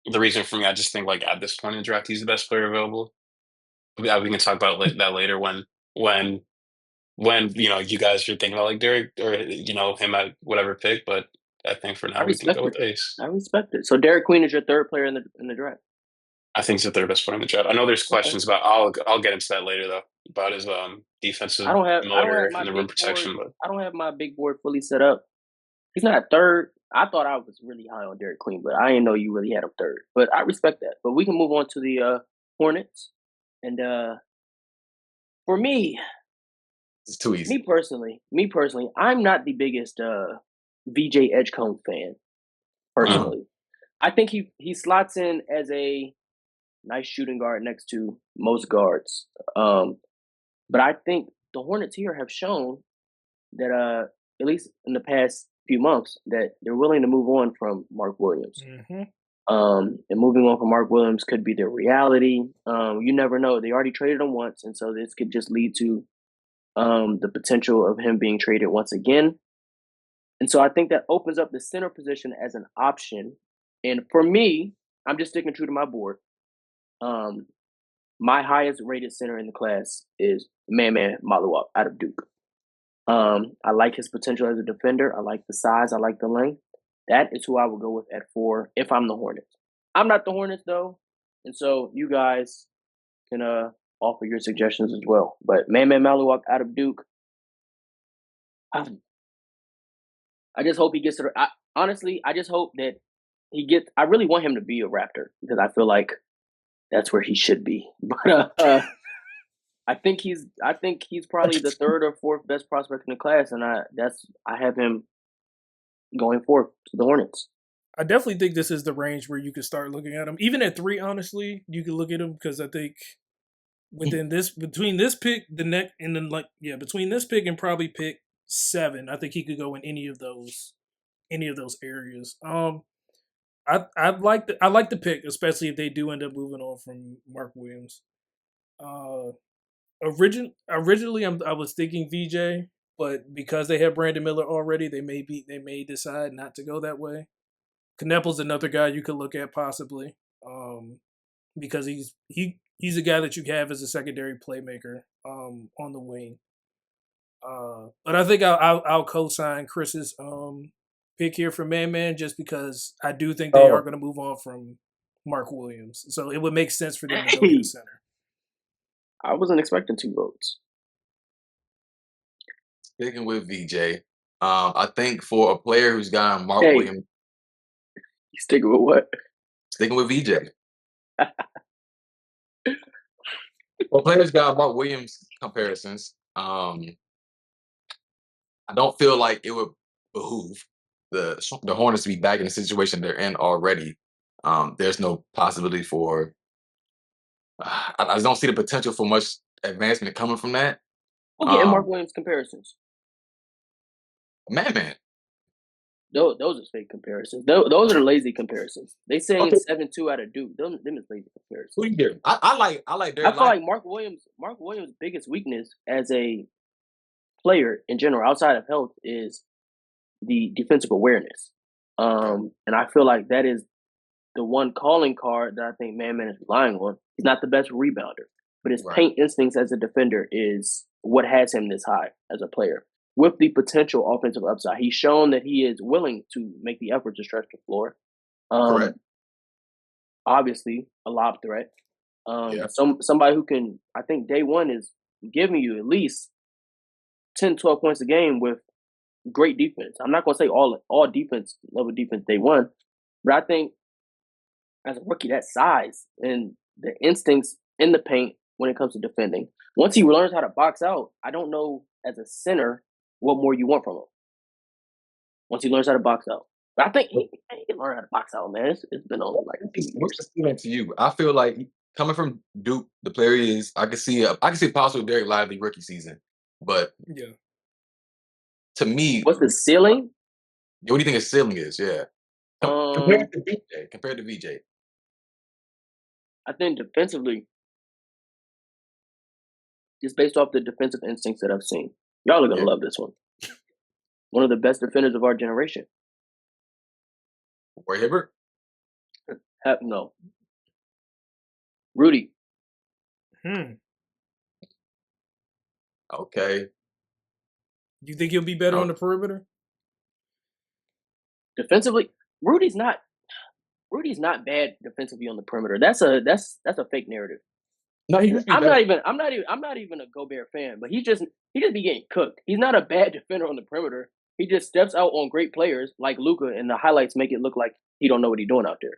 The reason for me, I just think like at this point in the draft, he's the best player available. We can talk about that later when you guys are thinking about like Derek or him at whatever pick. But I think for now we can go with Ace. I respect it. So Derek Queen is your third player in the draft. I think he's the third best player in the draft. I know there's questions about. I'll get into that later though about his defensive motor and the rim protection. But I don't have my big board fully set up. He's not third. I thought I was really high on Derek Queen, but I didn't know you really had him third. But I respect that. But we can move on to the Hornets. And for me, it's too easy. Me personally, I'm not the biggest VJ Edgecombe fan. Personally, I think he slots in as a nice shooting guard next to most guards. But I think the Hornets here have shown that at least in the past few months, that they're willing to move on from Mark Williams. Mm-hmm. And moving on from Mark Williams could be their reality. You never know. They already traded him once, and so this could just lead to the potential of him being traded once again. And so I think that opens up the center position as an option. And for me, I'm just sticking true to my board. My highest rated center in the class is Man Maluak out of Duke. I like his potential as a defender. I like the size. I like the length. That is who I would go with at 4 if I'm the Hornets. I'm not the Hornets though, and so you guys can offer your suggestions as well. But Man Maluak out of Duke. I just hope he gets to. Honestly, I just hope that he gets. I really want him to be a Raptor because I feel like that's where he should be. But I think he's probably the 3rd or 4th best prospect in the class, and I have him going forth to the Hornets. I definitely think this is the range where you could start looking at him. Even at 3, honestly, you could look at him because I think between this pick, between this pick and probably pick 7, I think he could go in any of those areas. I like the pick, especially if they do end up moving on from Mark Williams. Originally, I was thinking VJ, but because they have Brandon Miller already, they may decide not to go that way. Knepel's another guy you could look at possibly, because he's a guy that you have as a secondary playmaker on the wing. But I think I'll co-sign Chris's pick here for Man just because I do think they are going to move on from Mark Williams, so it would make sense for them to go get a center. I wasn't expecting 2 votes. Sticking with VJ. I think for a player who's got Mark Williams. You sticking with what? Sticking with VJ. Well, players got Mark Williams comparisons. I don't feel like it would behoove the Hornets to be back in the situation they're in already. There's no possibility for. I don't see the potential for much advancement coming from that. We'll get Mark Williams comparisons. Man. Those are fake comparisons. Those are lazy comparisons. They saying 7-2 out of Duke. Them is lazy comparisons. Who you get? I like. I feel like Mark Williams' biggest weakness as a player in general, outside of health, is the defensive awareness. And I feel like that is the one calling card that I think Man is relying on. He's not the best rebounder, but his paint instincts as a defender is what has him this high as a player. With the potential offensive upside, he's shown that he is willing to make the effort to stretch the floor. Correct. Obviously, a lob threat. Somebody who can, I think day one is giving you at least 10, 12 points a game with great defense. I'm not going to say all defense, level defense day one, but I think as a rookie, that size and the instincts in the paint when it comes to defending. Once he learns how to box out, I don't know as a center what more you want from him. Once he learns how to box out. But I think he can learn how to box out, man. It's been on like a few years. What's the feeling to you? I feel like coming from Duke, the player he is, I can see a possible Derek Lively rookie season. But to me, what's the ceiling? What do you think his ceiling is? Yeah. Compared to VJ. I think defensively, just based off the defensive instincts that I've seen. Y'all are going to love this one. One of the best defenders of our generation. Roy Hibbert? No. Rudy. Okay. You think he'll be better on the perimeter? Defensively, Rudy's not bad defensively on the perimeter. That's a fake narrative. No, I'm not even a Gobert fan, but he just be getting cooked. He's not a bad defender on the perimeter. He just steps out on great players like Luka, and the highlights make it look like he don't know what he's doing out there.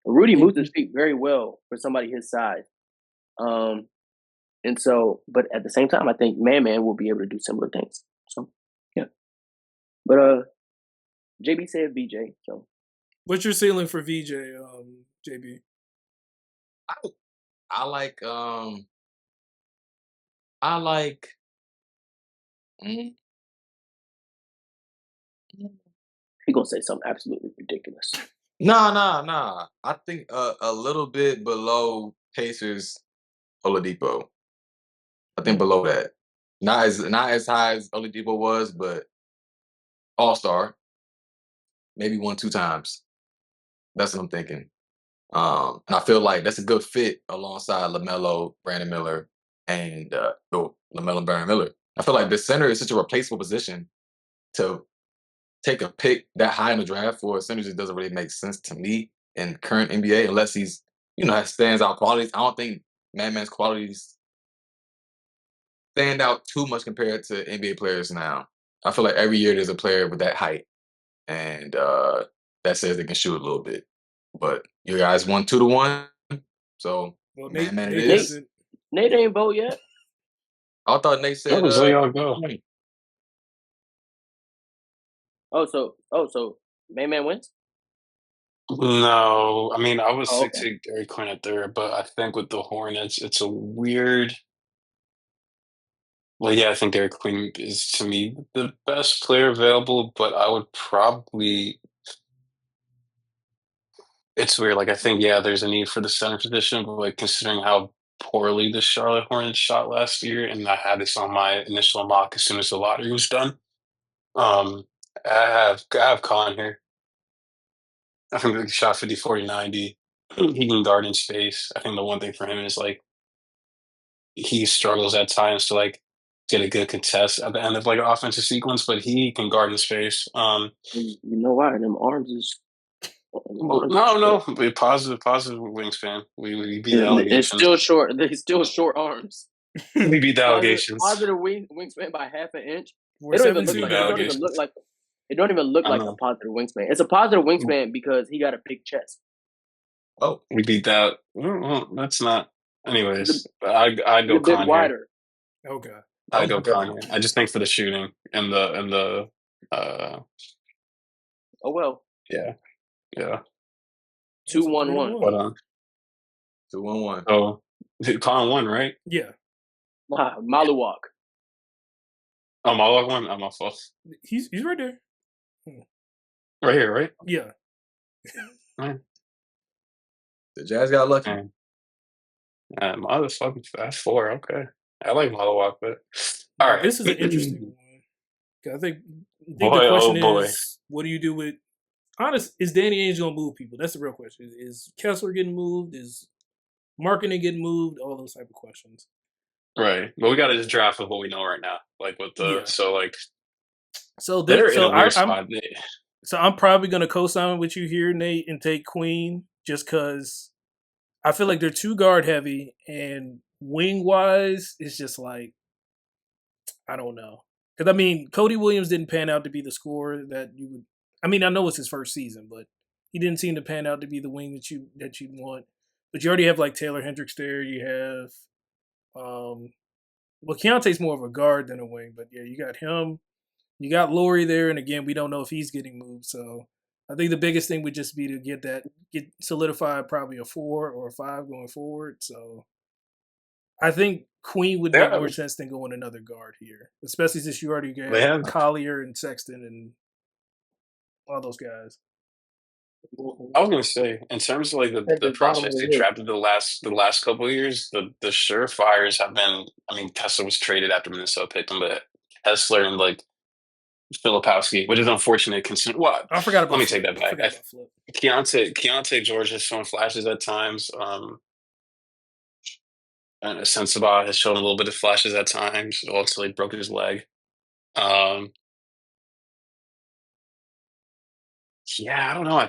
Rudy moves his feet very well for somebody his size. And so, but at the same time, I think Man will be able to do similar things. So, yeah. But JB said VJ. So, what's your ceiling for VJ, JB? I like. He gonna say something absolutely ridiculous. Nah. I think a little bit below Pacers Oladipo. I think below that. Not as high as Oladipo was, but all-star. Maybe 1-2 times. That's what I'm thinking. And I feel like that's a good fit alongside LaMelo, Brandon Miller, and LaMelo and Brandon Miller. I feel like the center is such a replaceable position to take a pick that high in the draft for a center just doesn't really make sense to me in current NBA unless he's, has stands out qualities. I don't think Madman's qualities stand out too much compared to NBA players now. I feel like every year there's a player with that height and that says they can shoot a little bit. But you guys won 2-1, so Madman it is. Nate ain't vote yet. I thought Nate said. So y'all go. So Madman wins? No, I mean I was sick to Gary Quinn at third, but I think with the Hornets, it's a weird. Well, yeah, I think Derek Queen is to me the best player available, but I would probably. It's weird. Like I think, yeah, there's a need for the center position, but like considering how poorly the Charlotte Hornets shot last year, and I had this on my initial mock as soon as the lottery was done. I have Khan here. I think he shot 50, 40, 90. He can guard in space. I think the one thing for him is like he struggles at times to like get a good contest at the end of like an offensive sequence, but he can guard in space. You know why? Them arms is. No, positive wingspan. We beat the allegations. It's still short. They're still short arms. We beat the allegations. Positive wingspan by half an inch. It don't even look like a positive wingspan. It's a positive wingspan because he got a big chest. Oh, we beat that. Well, that's not. Anyways, I'd go a bit wider. Okay. I'd go Kanye. I just think for the shooting and the. Oh well. Yeah. 2-1-1. What on? 2-1-1. Oh, Colin won, right? Yeah. Maluwak. Oh, Maluwak won. I'm off. He's right there. Right here, right? Yeah. The Jazz got lucky. Motherfucking that's 4. Okay, I like Maluwak, but all right. This is an interesting one. I think the question is, what do you do with? Is Danny Ainge gonna move people? That's the real question. Is Kessler getting moved? Is Markkanen getting moved? All those type of questions. Right, but we got to just draft with what we know right now, like with the I'm probably gonna co-sign with you here, Nate, and take Queen just because I feel like they're too guard heavy and wing wise, it's just like I don't know because I mean Cody Williams didn't pan out to be the scorer that you would. I mean, I know it's his first season, but he didn't seem to pan out to be the wing that you want. But you already have like Taylor Hendricks there. You have, Keontae's more of a guard than a wing. But yeah, you got him. You got Laurie there, and again, we don't know if he's getting moved. So I think the biggest thing would just be to get solidified probably a 4 or a 5 going forward. So I think Queen would make more sense than going another guard here, especially since you already got Collier and Sexton and all those guys. I was gonna say, in terms of like the prospects they drafted the last couple of years, the surefires have been. I mean, Kessler was traded after Minnesota picked him, but Kessler and like Filipowski, which is unfortunate. Considering what I forgot about. Let me take that back. Keontae George has shown flashes at times. And Sensabaugh has shown a little bit of flashes at times. Also, he broke his leg. Yeah, I don't know.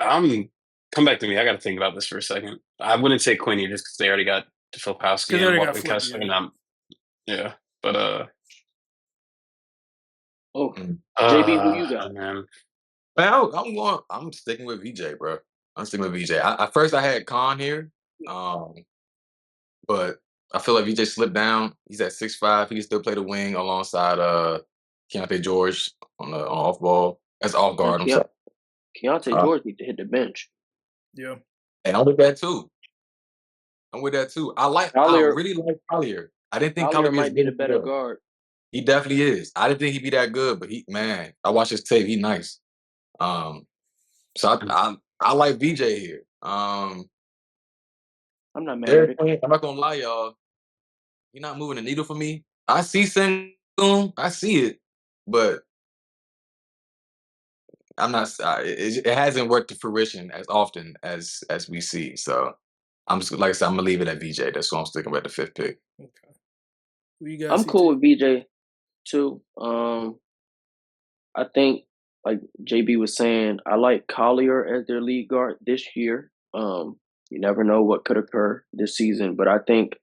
I'm come back to me. I got to think about this for a second. I wouldn't say Quinny just because they already got Filipowski and Kessler, yeah. But JB, who you got? Man. I'm sticking with VJ, bro. I'm sticking with VJ. At first, I had Khan here, but I feel like VJ slipped down. He's at 6'5". He can still play the wing alongside Keontae George on off ball as off guard. Keontae George need to hit the bench. Yeah. And I'm with that too. I really like Collier. I didn't think Collier might be the better guard. He definitely is. I didn't think he'd be that good, but I watched his tape. He's nice. So I like VJ here. I'm not mad at it. I'm not gonna lie, y'all. You're not moving the needle for me. I see Sengun. I see it, but I'm not. It hasn't worked to fruition as often as we see. So I'm just like I said. I'm gonna leave it at VJ. That's why I'm sticking with the 5th pick. Okay. Who you guys I'm see cool too? with VJ too. I think, like JB was saying, I like Collier as their lead guard this year. You never know what could occur this season, but I think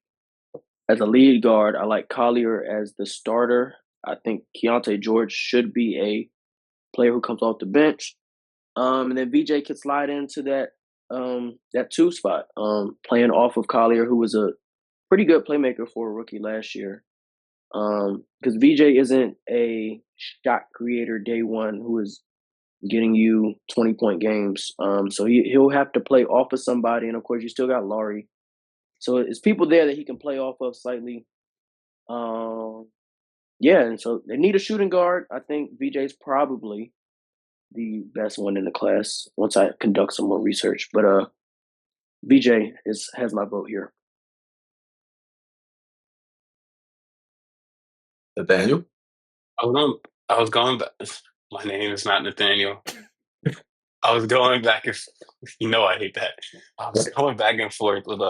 as a lead guard, I like Collier as the starter. I think Keontae George should be a player who comes off the bench. And then VJ could slide into that 2 spot, playing off of Collier, who was a pretty good playmaker for a rookie last year. Because VJ isn't a shot creator day one who is getting you 20-point games. So he'll have to play off of somebody, and of course you still got Laurie. So it's people there that he can play off of slightly. Yeah, and so they need a shooting guard. I think VJ's probably the best one in the class once I conduct some more research. But VJ has my vote here. Nathaniel. I was going back. My name is not Nathaniel. I was going back and I hate that. I was going back and forth with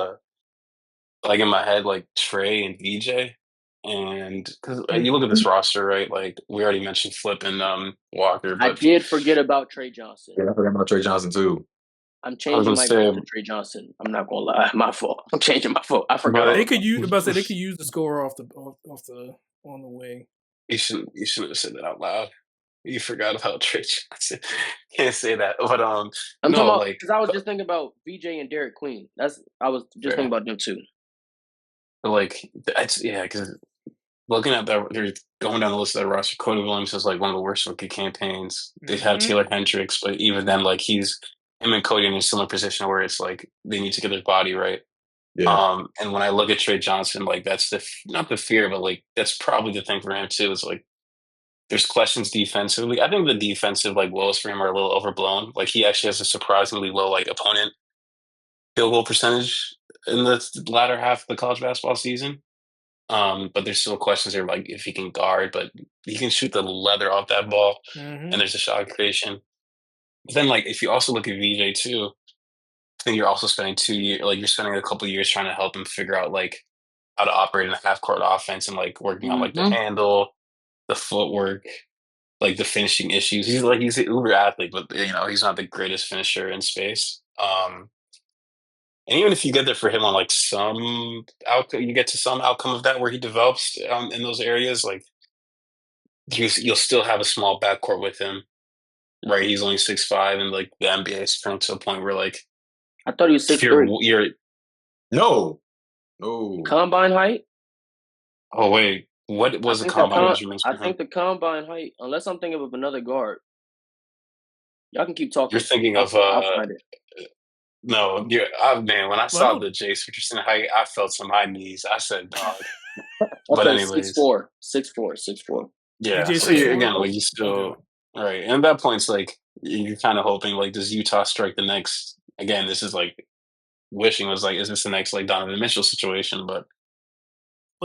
like in my head, like Trey and VJ. And because you look at this roster, right? Like we already mentioned Flip and Walker, I but did forget about Trey Johnson. Yeah, I forgot about Trey Johnson too. I'm changing my vote to Trey Johnson. I'm not gonna lie, my fault. I'm changing my vote. I forgot. They could use. They could use the scorer off the on the wing. You shouldn't have said that out loud. You forgot about Trey Johnson. Can't say that. But I'm talking about because I was just thinking about VJ and Derek Queen. I was just thinking about them too. But like, because looking at that, they're going down the list of that roster. Cody Williams is like one of the worst rookie campaigns. They have Taylor Hendricks, but even then, like him and Cody are in a similar position where it's like they need to get their body right. Yeah. And when I look at Trey Johnson, like that's not the fear, but like that's probably the thing for him too. Is like there's questions defensively. I think the defensive like woes for him are a little overblown. Like he actually has a surprisingly low like opponent field goal percentage in the latter half of the college basketball season. But there's still questions there, like if he can guard, but he can shoot the leather off that ball, and there's a shot creation. But then, like, if you also look at VJ too, I think you're also spending 2 years, like you're spending a couple of years trying to help him figure out like how to operate in a half court offense and like working on like the handle, the footwork, like the finishing issues. He's an uber athlete, but he's not the greatest finisher in space. And even if you get there for him on like some outcome, you get to some outcome of that where he develops in those areas, like you'll still have a small backcourt with him, right? He's only 6'5", and like the NBA is turned to a point where like I thought he was 6'3". No. Combine height. Oh wait, what was the combine measurements? I think the combine height, unless I'm thinking of another guard. Y'all can keep talking. You're thinking of I'll find it. No, man. When I saw the Jace Richardson height, I felt some high knees. I said, "Dog." But anyways, 6'4". Yeah. So again, like you still right, and at that point, it's like you're kind of hoping, like, does Utah strike the next? Again, this is like wishing was like, is this the next like Donovan Mitchell situation? But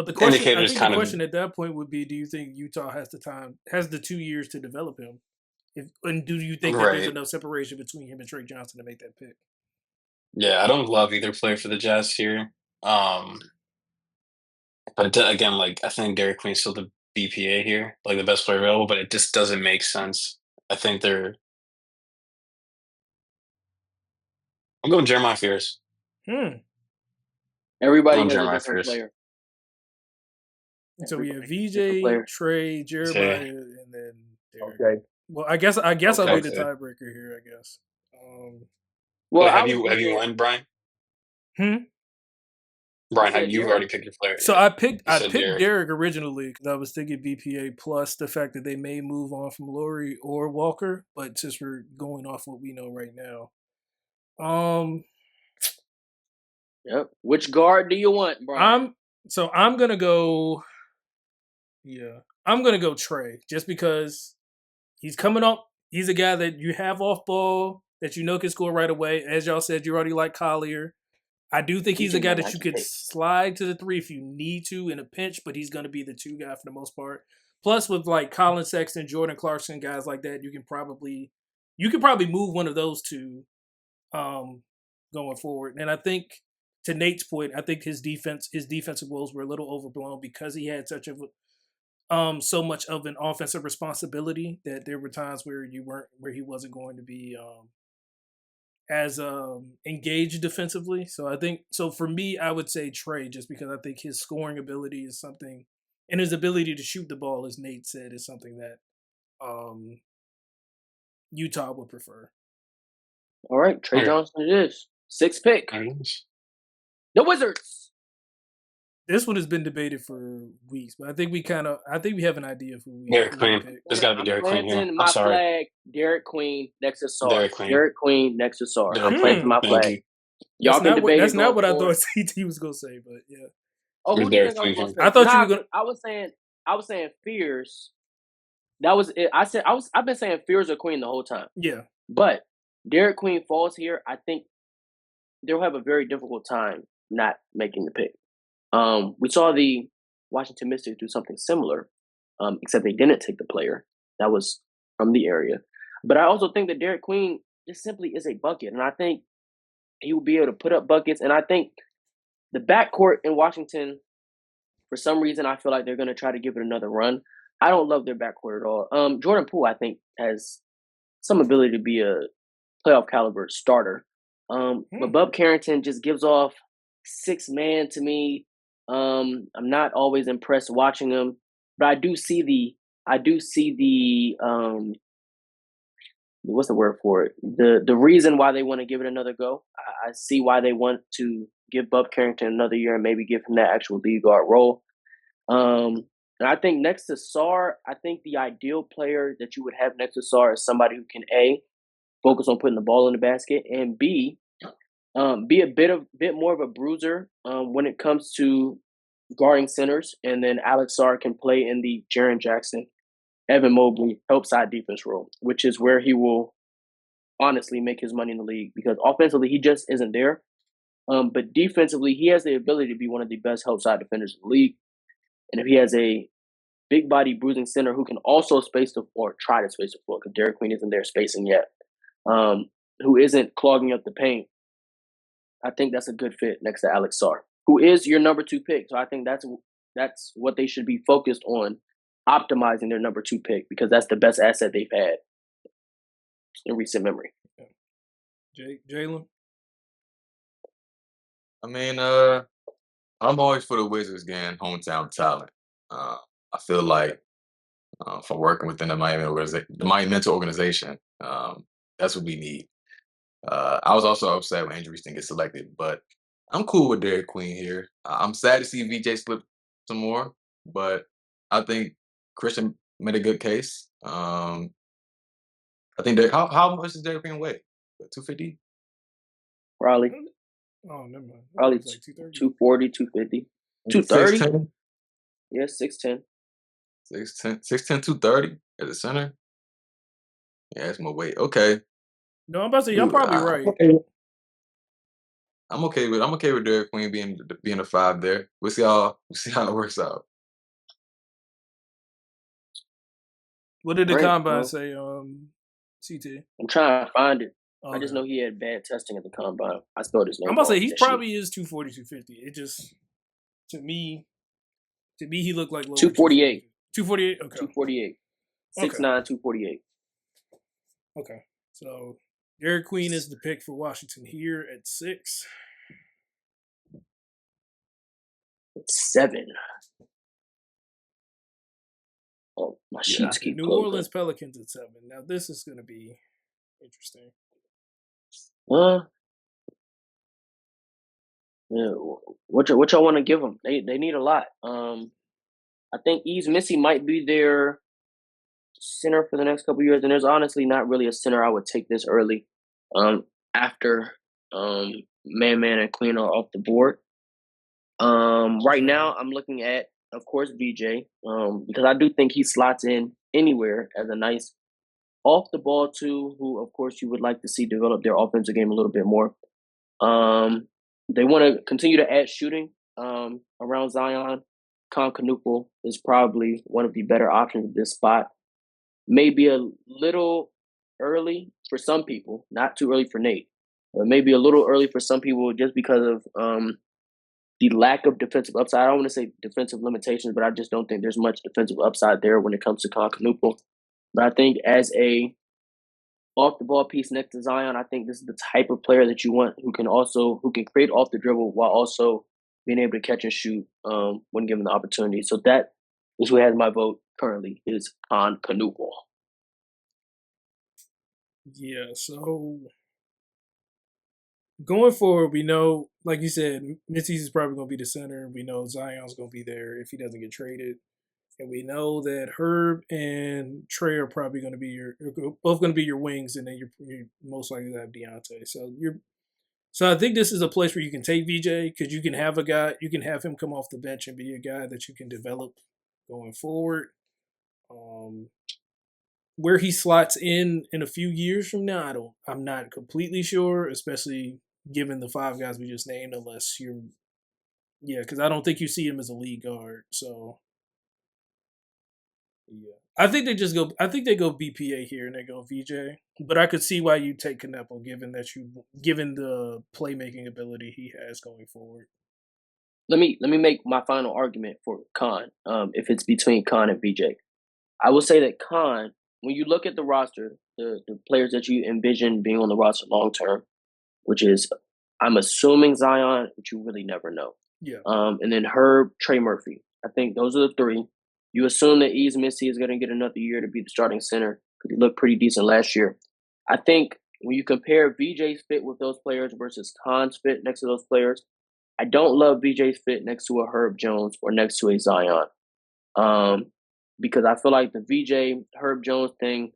the question, I think the question at that point would be: do you think Utah has the 2 years to develop him? And do you think that there's enough separation between him and Trey Johnson to make that pick? Yeah, I don't love either player for the Jazz here. But again, like I think Derek Queen's still the BPA here, like the best player available, but it just doesn't make sense. I think I'm going Jeremiah Fears. Everybody has a different player. So we have VJ, Trey, Jeremiah, and then Derek. Okay. Well, I guess I'll be the tiebreaker here. I guess. Well, have you won, Brian? Brian, you already picked your player. So I picked Derek originally because I was thinking BPA plus the fact that they may move on from Laurie or Walker, but since we're going off what we know right now, yep. Which guard do you want, Brian? I'm gonna go. Yeah, I'm gonna go Trey just because he's coming up. He's a guy that you have off ball that can score right away. As y'all said, you already like Collier. I do think he's a VJ guy might that not you get could picked. slide to the 3 if you need to in a pinch, but he's going to be the 2 guy for the most part. Plus, with like Colin Sexton, Jordan Clarkson, guys like that, you could probably move one of those 2 going forward. And I think, to Nate's point, I think his defensive woes were a little overblown because he had so much of an offensive responsibility that there were times where he wasn't going to be as engaged defensively. So for me, I would say Trey, just because I think his scoring ability is something, and his ability to shoot the ball, as Nate said, is something that Utah would prefer. All right, Trey Okay. Johnson it is. 6th pick. There it is. The Wizards. This one has been debated for weeks, but I think we have an idea of who we Derek pick. Queen. There's got to be I'm Derek Queen here. planting I'm my sorry. flag. Derek Queen next to Sarr. Derek Queen. Derek Queen next to Sarr. I'm Derek planting Queen. my Thank flag. you. Y'all can debate That's it not going what I forward. thought CT was gonna say, but yeah. Oh, Who's who do you Derek think I was Queen going to here? say? I thought you were gonna. I was saying Fears. That was it. I've been saying Fears or Queen the whole time. Yeah. But Derek Queen falls here. I think they'll have a very difficult time not making the pick. We saw the Washington Mystics do something similar, except they didn't take the player that was from the area. But I also think that Derek Queen just simply is a bucket, and I think he will be able to put up buckets. And I think the backcourt in Washington, for some reason, I feel like they're going to try to give it another run. I don't love their backcourt at all. Jordan Poole, I think, has some ability to be a playoff caliber starter. But Bub Carrington just gives off 6-man to me. I'm not always impressed watching him, but I do see the what's the word for it? The reason why they want to give it another go. I see why they want to give Bub Carrington another year and maybe give him that actual lead guard role. And I think next to Sarr, I think the ideal player that you would have next to Sarr is somebody who can A, focus on putting the ball in the basket, and B, be a bit more of a bruiser when it comes to guarding centers. And then Alex Sarr can play in the Jaren Jackson, Evan Mobley help side defense role, which is where he will honestly make his money in the league, because offensively he just isn't there. But defensively, he has the ability to be one of the best help side defenders in the league. And if he has a big body bruising center who can also space the floor, try to space the floor, because Derek Queen isn't there spacing yet, who isn't clogging up the paint, I think that's a good fit next to Alex Sarr, who is your number 2 pick. So I think that's what they should be focused on, optimizing their number 2 pick, because that's the best asset they've had in recent memory. Jalen? I mean, I'm always for the Wizards getting hometown talent. I feel like from working within the Miami mental organization, that's what we need. I was also upset when injuries didn't get selected, but I'm cool with Derek Queen here. I'm sad to see VJ slip some more, but I think Christian made a good case. I think how much does Derek Queen weigh? 250? Probably Oh, never mind. Probably It's like 230. 240, 250. 230? 6'10"? Yeah, 6'10". 6'10", 230 at the center. Yeah, that's my weight. Okay. No, I'm about to say y'all Dude, probably I'm right. okay. I'm okay with Derek Queen being a 5 there. We'll see how it works out. What did the Great, combine well, say, CT? I'm trying to find it. I just Okay. know he had bad testing at the combine. I spelled his name I'm about to say wrong. he That shit. probably is 240, 250. It just, to me he looked like lower 248. 248? Okay. 248. Okay. 6'9", 248. Okay. So Derek Queen is the pick for Washington here at 6. 7. Oh, my sheets keep New closing. Orleans Pelicans at 7. Now this is going to be interesting. Yeah, what y'all want to give them? They need a lot. I think Yves Missy might be their center for the next couple of years, and there's honestly not really a center I would take this early. After Man and Queen are off the board. Right now I'm looking at, of course, VJ, because I do think he slots in anywhere as a nice off the ball too, who of course you would like to see develop their offensive game a little bit more. they want to continue to add shooting around Zion. Concanupal is probably one of the better options at this spot. Maybe a little early for some people, not too early for Nate, but maybe a little early for some people just because of the lack of defensive upside. I don't want to say defensive limitations, but I just don't think there's much defensive upside there when it comes to Concanupal. But I think as a off the ball piece next to Zion, I think this is the type of player that you want who can create off the dribble while also being able to catch and shoot when given the opportunity. So that is who has my vote currently is Concanupal. Yeah, so going forward, we know, like you said, Mitzi's is probably going to be the center. We know Zion's going to be there if he doesn't get traded. And we know that Herb and Trey are probably going to be both going to be your wings, and then you're most likely to have Deontay. So I think this is a place where you can take VJ because you can have you can have him come off the bench and be a guy that you can develop going forward. Where he slots in a few years from now, I'm not completely sure, especially given the 5 guys we just named, because I don't think you see him as a lead guard. So yeah, I think they go BPA here and they go VJ, but I could see why you take Canepo given the playmaking ability he has going forward. Let me make my final argument for Khan. If it's between Khan and VJ, I will say that Khan, when you look at the roster, the players that you envision being on the roster long term, which is, I'm assuming Zion, but you really never know. Yeah. And then Herb, Trey Murphy. I think those are the 3. You assume that Ease Missy is going to get another year to be the starting center because he looked pretty decent last year. I think when you compare VJ's fit with those players versus Khan's fit next to those players, I don't love VJ's fit next to a Herb Jones or next to a Zion. Because I feel like the VJ Herb Jones thing,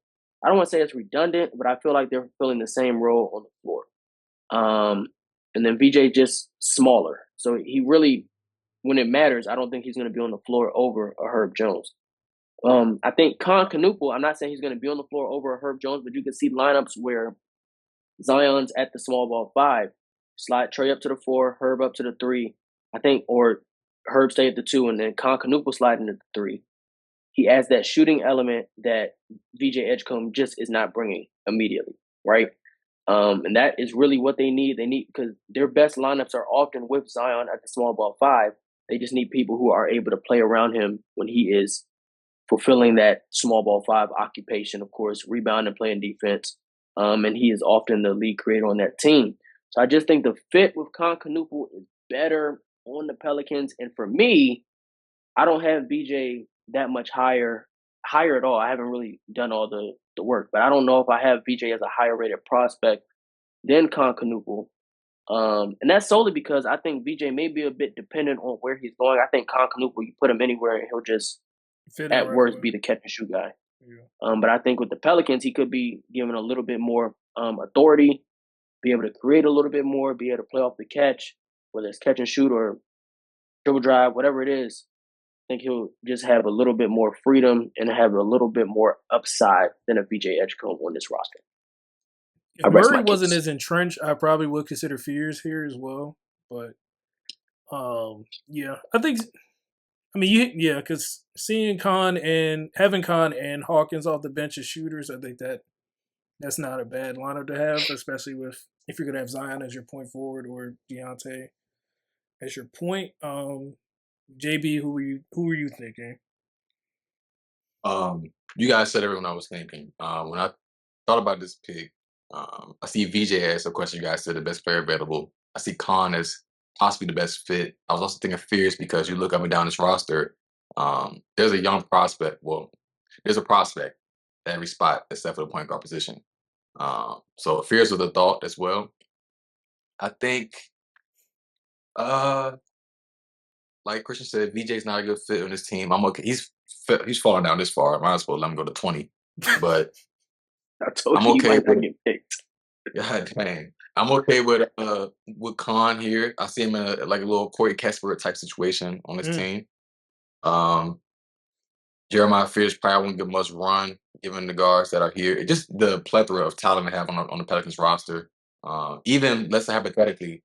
I don't want to say it's redundant, but I feel like they're filling the same role on the floor. And then VJ just smaller. So he really, when it matters, I don't think he's going to be on the floor over a Herb Jones. I think Concanupal, I'm not saying he's going to be on the floor over a Herb Jones, but you can see lineups where Zion's at the small ball 5, slide Trey up to the 4, Herb up to the 3, I think, or Herb stay at the 2, and then Concanupal slide into the 3. He adds that shooting element that VJ Edgecombe just is not bringing immediately, right? And that is really what they need. They need, because their best lineups are often with Zion at the small ball 5. They just need people who are able to play around him when he is fulfilling that small ball 5 occupation, of course, rebounding, playing defense. And he is often the lead creator on that team. So I just think the fit with Concanupal is better on the Pelicans. And for me, I don't have VJ that much higher at all. I haven't really done all the work, but I don't know if I have VJ as a higher rated prospect than Concanupal. And that's solely because I think VJ may be a bit dependent on where he's going. I think Concanupal, you put him anywhere and he'll just at worst be the catch and shoot guy. Yeah. But I think with the Pelicans, he could be given a little bit more authority, be able to create a little bit more, be able to play off the catch, whether it's catch and shoot or dribble drive, whatever it is. I think he'll just have a little bit more freedom and have a little bit more upside than a VJ Edgecombe on this roster. If Murray wasn't as entrenched, I probably would consider Fears here as well. But yeah, because seeing having Khan and Hawkins off the bench as shooters, I think that's not a bad lineup to have, especially if you're gonna have Zion as your point forward or Deontay as your point. JB, who were you thinking? You guys said everyone I was thinking. When I thought about this pick, I see VJ as, of course, you guys said the best player available. I see Khan as possibly the best fit. I was also thinking Fierce because you look up and down this roster. There's a young prospect. Well, there's a prospect at every spot except for the point guard position. So Fierce was a thought as well. I think, like Christian said, VJ's not a good fit on this team. I'm okay. He's falling down this far. I might as well let him go to 20. But I told you okay. He might not get picked. God dang. I'm okay with Khan here. I see him in a little Corey Kesper type situation on this team. Jeremiah Fierce probably won't get much run given the guards that are here. It's just the plethora of talent they have on the Pelicans roster. Even, let's say hypothetically,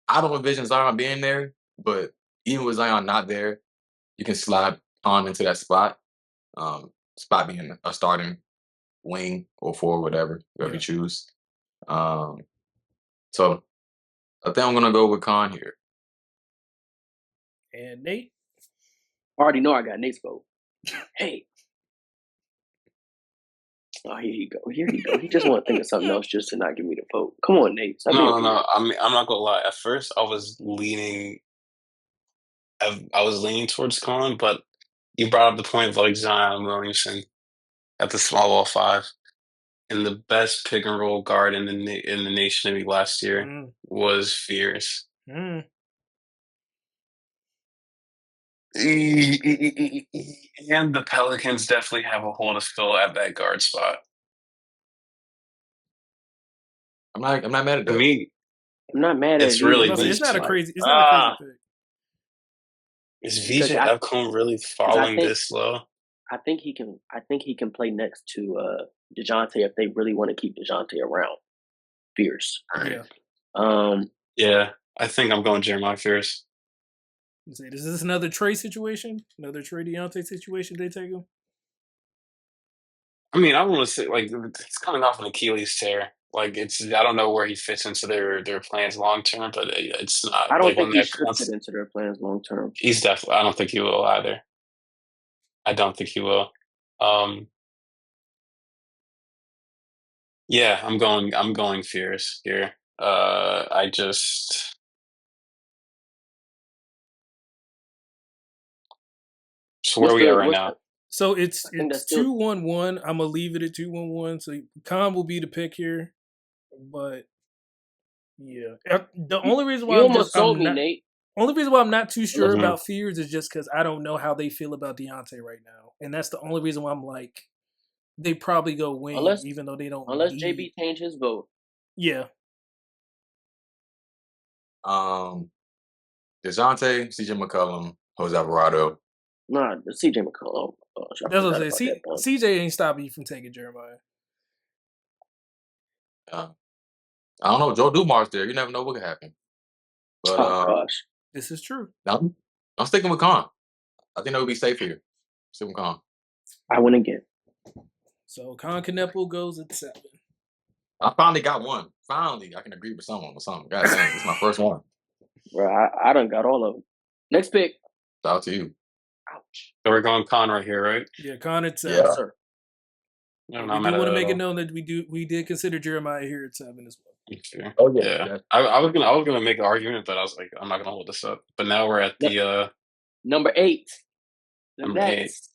I don't envision Zion being there, but even with Zion not there, you can slide on into that spot. Spot being a starting wing or forward, whatever you choose. So I think I'm gonna go with Con here. And Nate? I already know I got Nate's vote. Hey. Oh, here you go. Here you go. He just want to think of something else just to not give me the vote. Come on, Nate. No. I mean, I'm not gonna lie. At first, I was leaning towards Con, but you brought up the point of like Zion Williamson at the small ball 5, and the best pick and roll guard in the nation league last year was Fierce. And the Pelicans definitely have a hole to fill at that guard spot. I'm not mad at that. I'm not mad at it. It's not a crazy pick. Is VJ Epcombe really falling this low? I think he can play next to DeJounte if they really want to keep DeJounte around. Fierce. Yeah, I think I'm going Jeremiah Fierce. Is this another Trey situation? Another Trey Deontay situation? They take him? I mean, I want to say like it's coming off an Achilles tear. Like I don't know where he fits into their plans long term, but it's not. I don't think he should fit into their plans long term. He's definitely. I don't think he will either. I don't think he will. Yeah, I'm going Fierce here. So where are we at right now? So it's 2-1-1. I'm gonna leave it at 2-1-1. So Con will be the pick here, but yeah, the only reason why only reason why I'm not too sure about Fears is just because I don't know how they feel about Deontay right now, and that's the only reason why I'm like they probably go wing, even though they don't. Unless JB changed his vote. Yeah. DeJounte, CJ McCollum, Jose Alvarado. Nah, CJ McCollum. That's what I'm saying. CJ ain't stopping you from taking Jeremiah. I don't know. Joe Dumar's there. You never know what could happen. But, gosh. This is true. I'm sticking with Con. I think that would be safe here. Stick with Con. I win again. So Con Kneppel goes at 7. I finally got one. Finally, I can agree with someone or something. God dang, it's my first one. Bro, I done got all of them. Next pick. Shout out to you. Ouch. So we're going Con right here, right? Yeah, Con at 7. Yeah, sir. We do want to make it known that we did consider Jeremiah here at 7 as well. Sure. Oh yeah. I was gonna make an argument, but I was like, I'm not gonna hold this up. But now we're at the number 8. The Nets.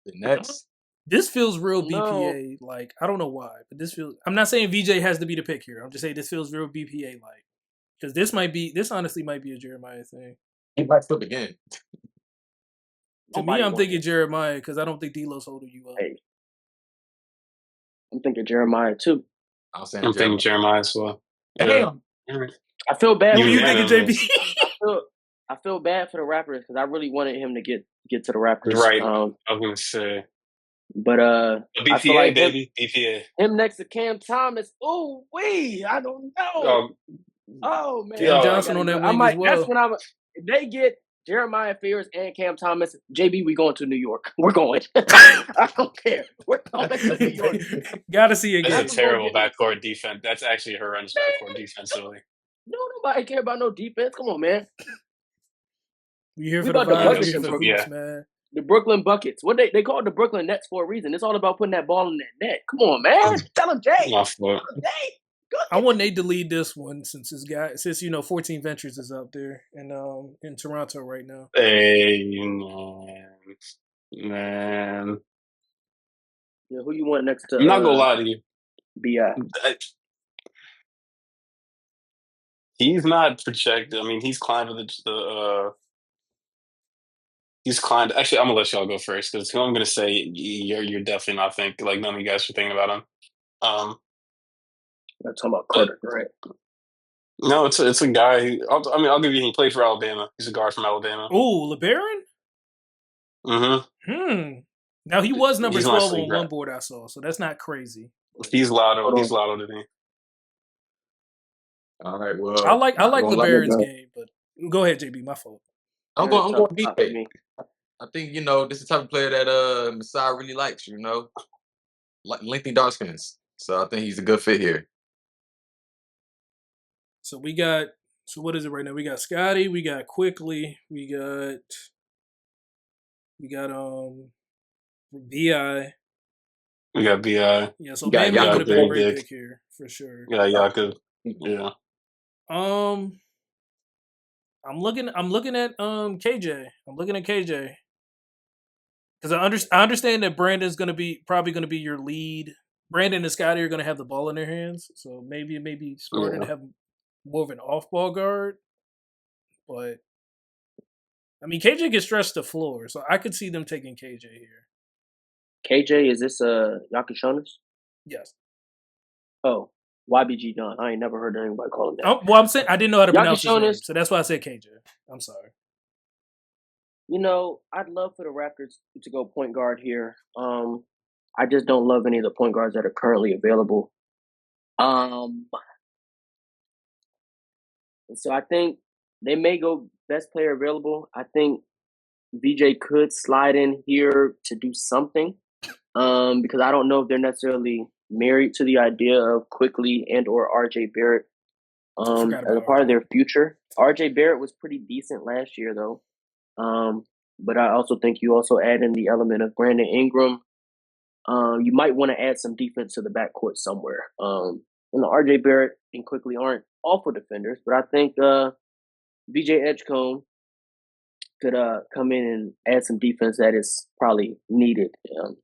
The Nets. This feels real BPA. Like I don't know why, but this feels. I'm not saying VJ has to be the pick here. I'm just saying this feels real BPA like because this honestly might be a Jeremiah thing. He might flip again. To me, I'm thinking Jeremiah because I don't think D'Lo's holding you up. Hey. I'm thinking Jeremiah too. I'm thinking Jeremiah as well. Damn. I feel bad. Who you thinking, JB? I feel bad for the Raptors because I really wanted him to get to the Raptors. Right. I was gonna say. But BPA, I feel like BPA. Him next to Cam Thomas. Oh wait, I don't know. Oh man, Cam Johnson on that wing as well. That's when if they get Jeremiah Fears and Cam Thomas, JB, we going to New York. We're going. I don't care. We're going to New York. Gotta see again. That's a terrible backcourt defense. That's actually a horrendous backcourt defensively. No, nobody care about no defense. Come on, man. We here for the vibes, man. The Brooklyn Buckets. What they call it the Brooklyn Nets for a reason. It's all about putting that ball in that net. Come on, man. Tell him, Jay. I want Nate to lead this one since 14 Ventures is out there in Toronto right now. Hey, man. Yeah, who you want next to? I'm not gonna lie to you. BI. He's not projected. I mean, he's climbed he's climbed. Actually, I'm gonna let y'all go first because I'm gonna say you're definitely not thinking like none of you guys are thinking about him. I'm talking about Carter, right? No, it's a guy. I'll give you. He played for Alabama. He's a guard from Alabama. Oh, LeBaron. Now he was number 12 on one board I saw, so that's not crazy. He's Lotto. He's Lotto to me. All right, I well, like I'm going like LeBaron's game, but go ahead, JB. My fault. I'm Tough going spot for BJ. me. I think this is the type of player that Masai really likes. Like lengthy dark skins. So I think he's a good fit here. So we got. So what is it right now? We got Scotty. We got Quickly. We got Bi. We got Bi. Yeah. So You got Bam would Got have been a Jakob. great Dick. pick here for sure. Yeah, Jakob. Yeah. Um, I'm looking at KJ. I'm looking at KJ because I understand that Brandon's probably gonna be your lead. Brandon and Scotty are gonna have the ball in their hands, so maybe it may be smarter to Yeah. have more of an off ball guard. But I mean, KJ can stretch the floor, so I could see them taking KJ here. KJ, is this Yakishonis? Yes. Oh, YBG Don. I ain't never heard anybody call him that. Well, I'm saying I didn't know how to pronounce his name, Yakishonis, so that's why I said KJ. I'm sorry. I'd love for the Raptors to go point guard here. I just don't love any of the point guards that are currently available. So I think they may go best player available. I think VJ could slide in here to do something. Because I don't know if they're necessarily married to the idea of Quickly and or RJ Barrett as a part of their future. RJ Barrett was pretty decent last year though. But I also think you also add in the element of Brandon Ingram. You might want to add some defense to the backcourt somewhere. RJ Barrett and Quickly aren't awful defenders, but I think VJ Edgecombe could come in and add some defense that is probably needed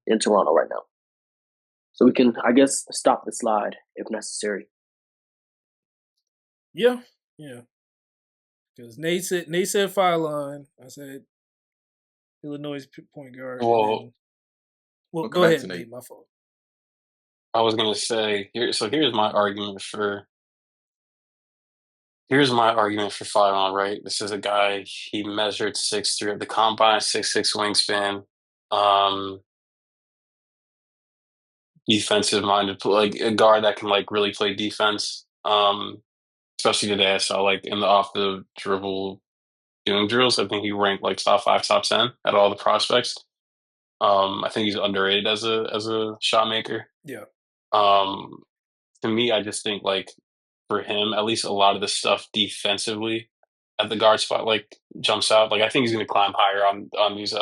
in Toronto right now. So we can, I guess, stop the slide if necessary. Yeah. Because Nate said foul line. I said Illinois point guard. Well, go ahead, Nate. My fault. I was gonna say here's my argument for foul line. Right, this is a guy. He measured 6'3" at the combine, 6'6" wingspan. Defensive minded, like a guard that can like really play defense. Especially today, I saw like in the off the dribble doing drills. I think he ranked like top 5, top 10 at all the prospects. I think he's underrated as a shot maker. Yeah. To me, I just think like for him, at least a lot of the stuff defensively at the guard spot like jumps out. Like I think he's going to climb higher on these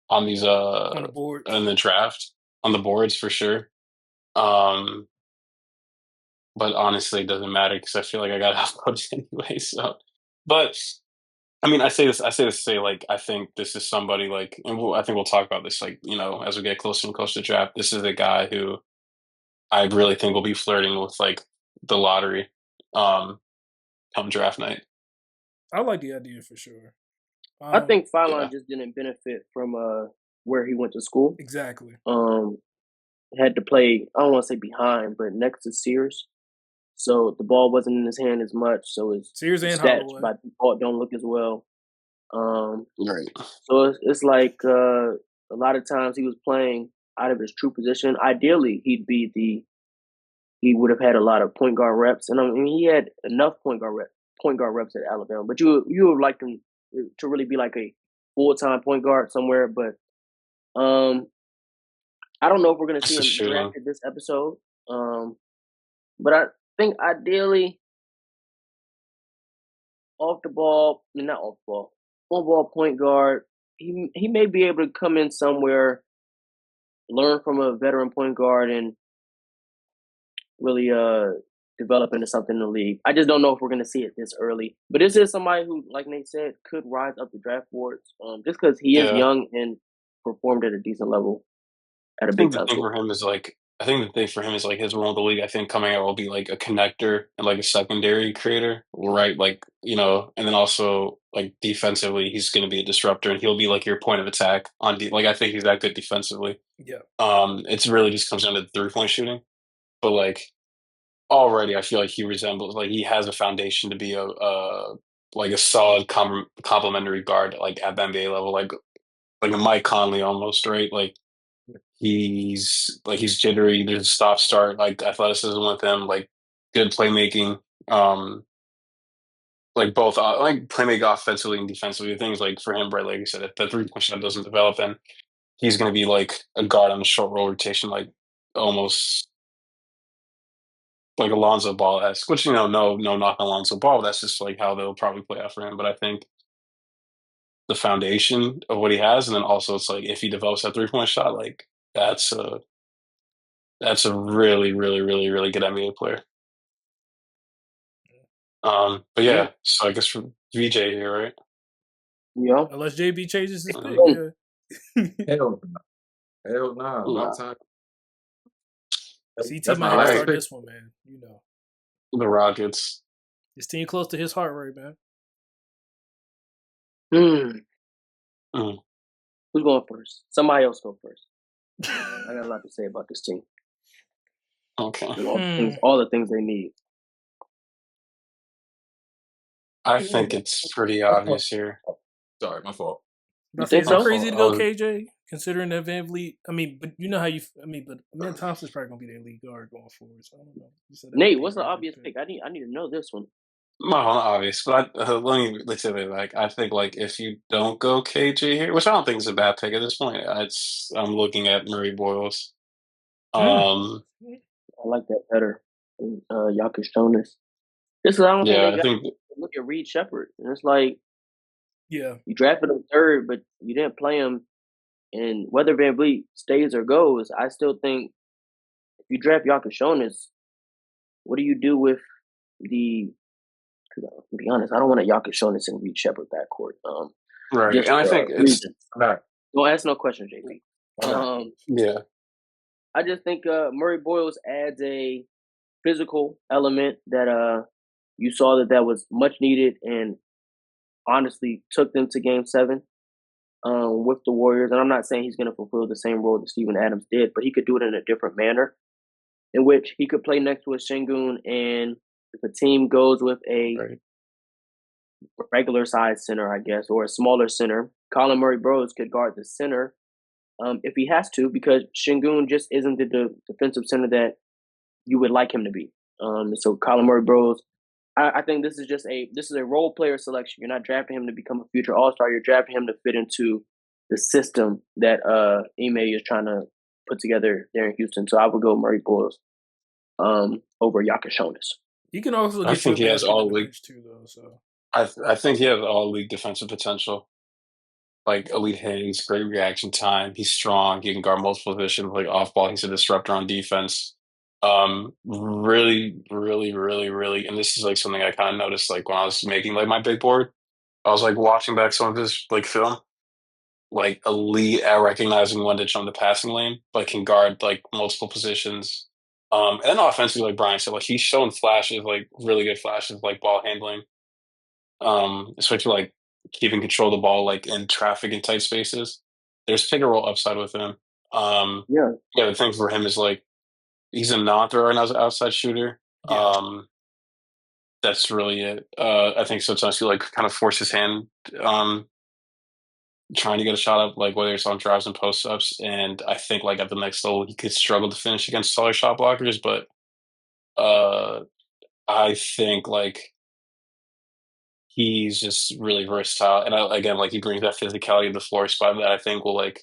on the boards in the draft on the boards for sure. But honestly, it doesn't matter because I feel like I got uploaded anyway. So, but I mean, I say this to say like I think this is somebody like, and I think we'll talk about this like as we get closer and closer to draft. This is a guy who I really think will be flirting with like the lottery come draft night. I like the idea for sure. I think Fallon just didn't benefit from where he went to school. Exactly. Had to play, I don't want to say behind, but next to Sears. So the ball wasn't in his hand as much. So his Sears and stats Holloway by default don't look as well. Right. So it's like a lot of times he was playing out of his true position. Ideally, he would have had a lot of point guard reps, and I mean he had enough point guard reps at Alabama. But you would like him to really be like a full-time point guard somewhere. But I don't know if we're going to see him drafted this episode. But I think ideally on ball point guard, he may be able to come in somewhere, learn from a veteran point guard, and really develop into something in the league. I just don't know if we're going to see it this early. But this is somebody who, like Nate said, could rise up the draft boards just because he is young and performed at a decent level at a big time. I think the thing for him is like his role in the league. I think coming out will be like a connector and like a secondary creator, right? Like and then also like defensively, he's going to be a disruptor and he'll be like your point of attack on. Like I think he's that good defensively. Yeah. It's really just comes down to 3-point shooting, but like already, I feel like he resembles he has a foundation to be a solid complementary guard like at the NBA level, like a Mike Conley almost, right? Like. He's jittery. There's a stop start, like athleticism with him, like good playmaking, like both like playmaking offensively and defensively. Things like for him, right? Like you said, if the 3-point shot doesn't develop, then he's going to be like a guard on the short roll rotation, like almost like Alonzo Ball-esque. Which no knock on Alonzo Ball. That's just like how they'll probably play out for him. But I think the foundation of what he has, and then also it's like if he develops that 3-point shot, like that's a really, really, really, really good NBA player. But yeah, so I guess for VJ here, right? Yeah. Unless JB changes his pick. Yeah. Hell no. My time. CT might have to start this one, man. You know. The Rockets. His team close to his heart rate, man. Who's going first? Somebody else go first. I got a lot to say about this team. Okay. All the things they need. I think it's pretty obvious here. Sorry, my fault. You think so? Crazy to go KJ, considering that Van Vliet. I mean, but you know how you. I mean, but Ben Thompson's probably gonna be their lead guard going forward. So I don't know. Nate, what's the obvious pick? I need to know this one. Not obvious, but let's say like I think like if you don't go KJ here, which I don't think is a bad pick at this point. I'm looking at Murray Boyles. I like that better than Jakic Jonas. This is I don't think look at Reed Shepherd, and it's like, you drafted him third, but you didn't play him. And whether Van Vliet stays or goes, I still think if you draft Jakic Jonas, what do you do with the? To be honest, I don't want a Jakic Jonas and Reed Shepherd backcourt. Right, and I think it's not. Don't ask no questions, JP. Yeah, I just think Murray Boyles adds a physical element that you saw that was much needed, and honestly took them to Game 7 with the Warriors. And I'm not saying he's going to fulfill the same role that Steven Adams did, but he could do it in a different manner, in which he could play next to a Şengün, and if a team goes with a regular size center, I guess, or a smaller center, Colin Murray-Boyles could guard the center if he has to, because Şengün just isn't the defensive center that you would like him to be. So Colin Murray-Boyles, I think this is a role player selection. You're not drafting him to become a future All-Star. You're drafting him to fit into the system that Ime is trying to put together there in Houston. So I would go Murray Boyles over Jakic Jonas. He can also get I think he has all league too, though. So I think he has all league defensive potential. Like elite hands, great reaction time. He's strong. He can guard multiple positions. Like off ball, he's a disruptor on defense. Really, really, really, really. And this is like something I kind of noticed. Like when I was making like my big board, I was like watching back some of his like film. Like elite at recognizing when to jump the passing lane, but can guard like multiple positions. And then offensively, like Brian said, like he's shown flashes, like really good flashes, like ball handling. Especially like keeping control of the ball, like in traffic in tight spaces. There's pick and roll upside with him. The thing for him is like he's a non-thrower and as an outside shooter. That's really it. I think sometimes he like kind of force his hand trying to get a shot up, like whether it's on drives and post ups. And I think like at the next level, he could struggle to finish against taller shot blockers. But I think like he's just really versatile. And again, like he brings that physicality to the floor spot that I think will like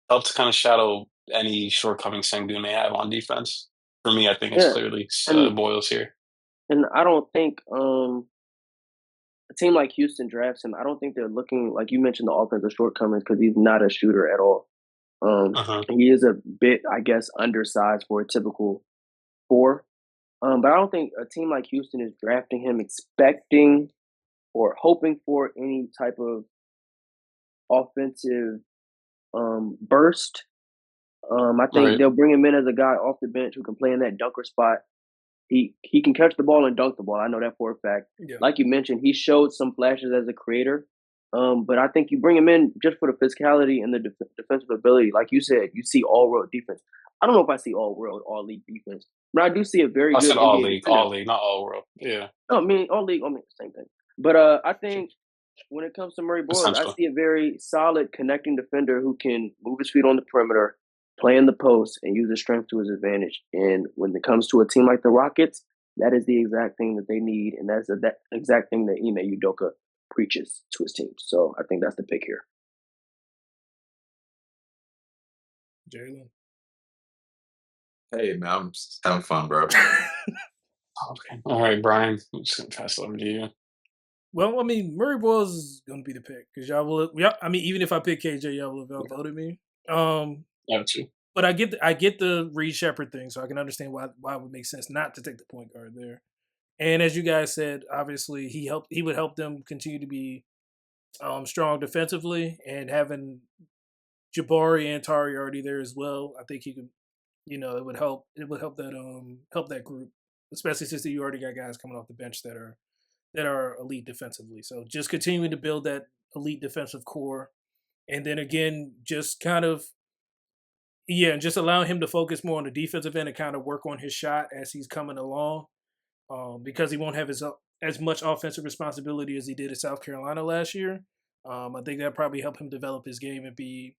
help to kind of shadow any shortcomings Şengün may have on defense. For me, I think it's clearly Boyles here. And I don't think a team like Houston drafts him. I don't think they're looking, like you mentioned, the offensive shortcomings because he's not a shooter at all. He is a bit, I guess, undersized for a typical 4. But I don't think a team like Houston is drafting him expecting or hoping for any type of offensive burst. I think they'll bring him in as a guy off the bench who can play in that dunker spot. He can catch the ball and dunk the ball. I know that for a fact. Yeah. Like you mentioned, he showed some flashes as a creator. But I think you bring him in just for the physicality and the defensive ability. Like you said, you see all-world defense. I don't know if I see all-world, all-league defense. But I do see a very good said all-league, not all-world. Yeah. No, I mean, all-league, the same thing. But I think when it comes to Murray Boyles, I see a very solid connecting defender who can move his feet on the perimeter, play in the post, and use his strength to his advantage. And when it comes to a team like the Rockets, That is the exact thing that they need, and that's that exact thing that Ime Udoka preaches to his team. So I think that's the pick here. Jalen. Hey man, I'm just having fun, bro. Okay. All right, Brian. I'm just gonna pass it over to you. Well, I mean, Murray Boyles is going to be the pick because y'all will. I mean, even if I pick KJ, y'all will have outvoted me. Got you. But I get the Reed Shepherd thing, so I can understand why it would make sense not to take the point guard there. And as you guys said, obviously he would help them continue to be strong defensively, and having Jabari and Tari already there as well, I think he could. It would help. It would help that group, especially since you already got guys coming off the bench that are elite defensively. So just continuing to build that elite defensive core, and then again, just kind of just allowing him to focus more on the defensive end and kind of work on his shot as he's coming along, because he won't have as much offensive responsibility as he did at South Carolina last year. I think that probably helped him develop his game and be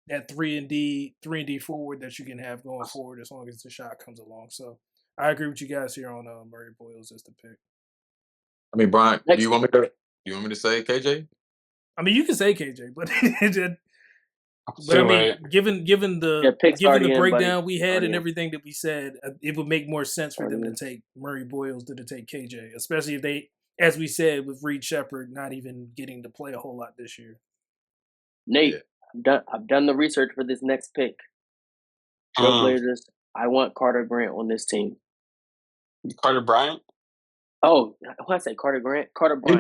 that 3-and-D forward that you can have going forward as long as the shot comes along. So I agree with you guys here on Murray Boyles as the pick. I mean, Brian, do you want me to say KJ? I mean, you can say KJ, but But I mean, given the breakdown we had and everything that we said, it would make more sense for them to take Murray Boyles than to take KJ, especially if they, as we said, with Reed Shepherd not even getting to play a whole lot this year. Nate, I've done the research for this next pick. Trailblazers, I want Carter Grant on this team. Carter Bryant? Oh, what I say, Carter Grant? Carter Bryant.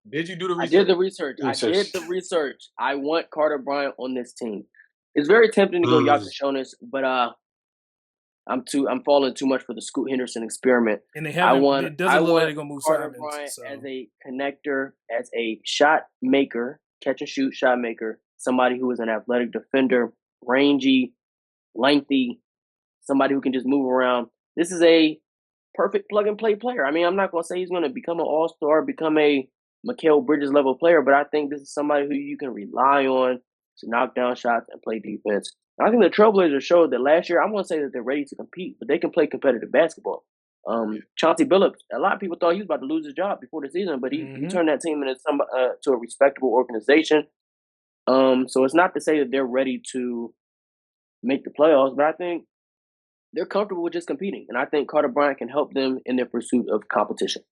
Did you do the research? I did the research. I want Carter Bryant on this team. It's very tempting to go Yakashonis, but I'm falling too much for the Scoot Henderson experiment. And it doesn't look like they're gonna move Carter Simons, Bryant so. as a connector, as a shot maker, catch and shoot shot maker, somebody who is an athletic defender, rangy, lengthy, somebody who can just move around. This is a perfect plug and play player. I mean, I'm not gonna say he's gonna become an all-star, become a Mikal Bridges level player, but I think this is somebody who you can rely on to knock down shots and play defense. And I think the Trailblazers showed that last year. I'm going to say that they're ready to compete, but they can play competitive basketball. Chauncey Billups, a lot of people thought he was about to lose his job before the season, but he turned that team into to a respectable organization. So it's not to say that they're ready to make the playoffs, but I think they're comfortable with just competing, and I think Carter Bryant can help them in their pursuit of competition.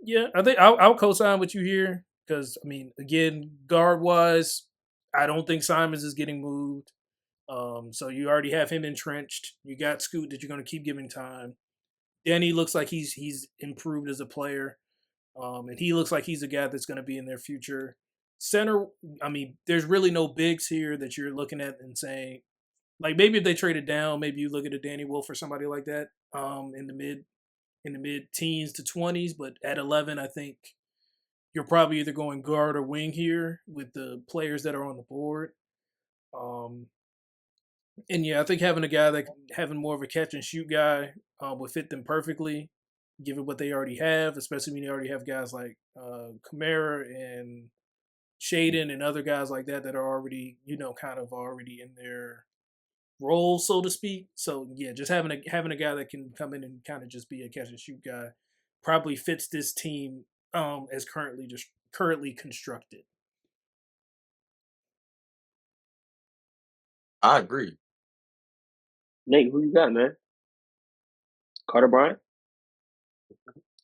Yeah, I think I'll co-sign with you here because, I mean, again, guard-wise, I don't think Simons is getting moved. So you already have him entrenched. You got Scoot that you're going to keep giving time. Danny looks like he's improved as a player, and he looks like he's a guy that's going to be in their future. Center, I mean, there's really no bigs here that you're looking at and saying, like, maybe if they traded down, maybe you look at a Danny Wolf or somebody like that in the mid-teens to 20s, but at 11, I think you're probably either going guard or wing here with the players that are on the board. And yeah, I think having a guy having more of a catch and shoot guy would fit them perfectly, given what they already have, especially when you already have guys like Kamara and Shaden and other guys like that are already, kind of already in their role, so to speak. So yeah, just having a guy that can come in and kind of just be a catch and shoot guy probably fits this team as currently constructed. I agree. Nate, who you got, man? Carter Bryant?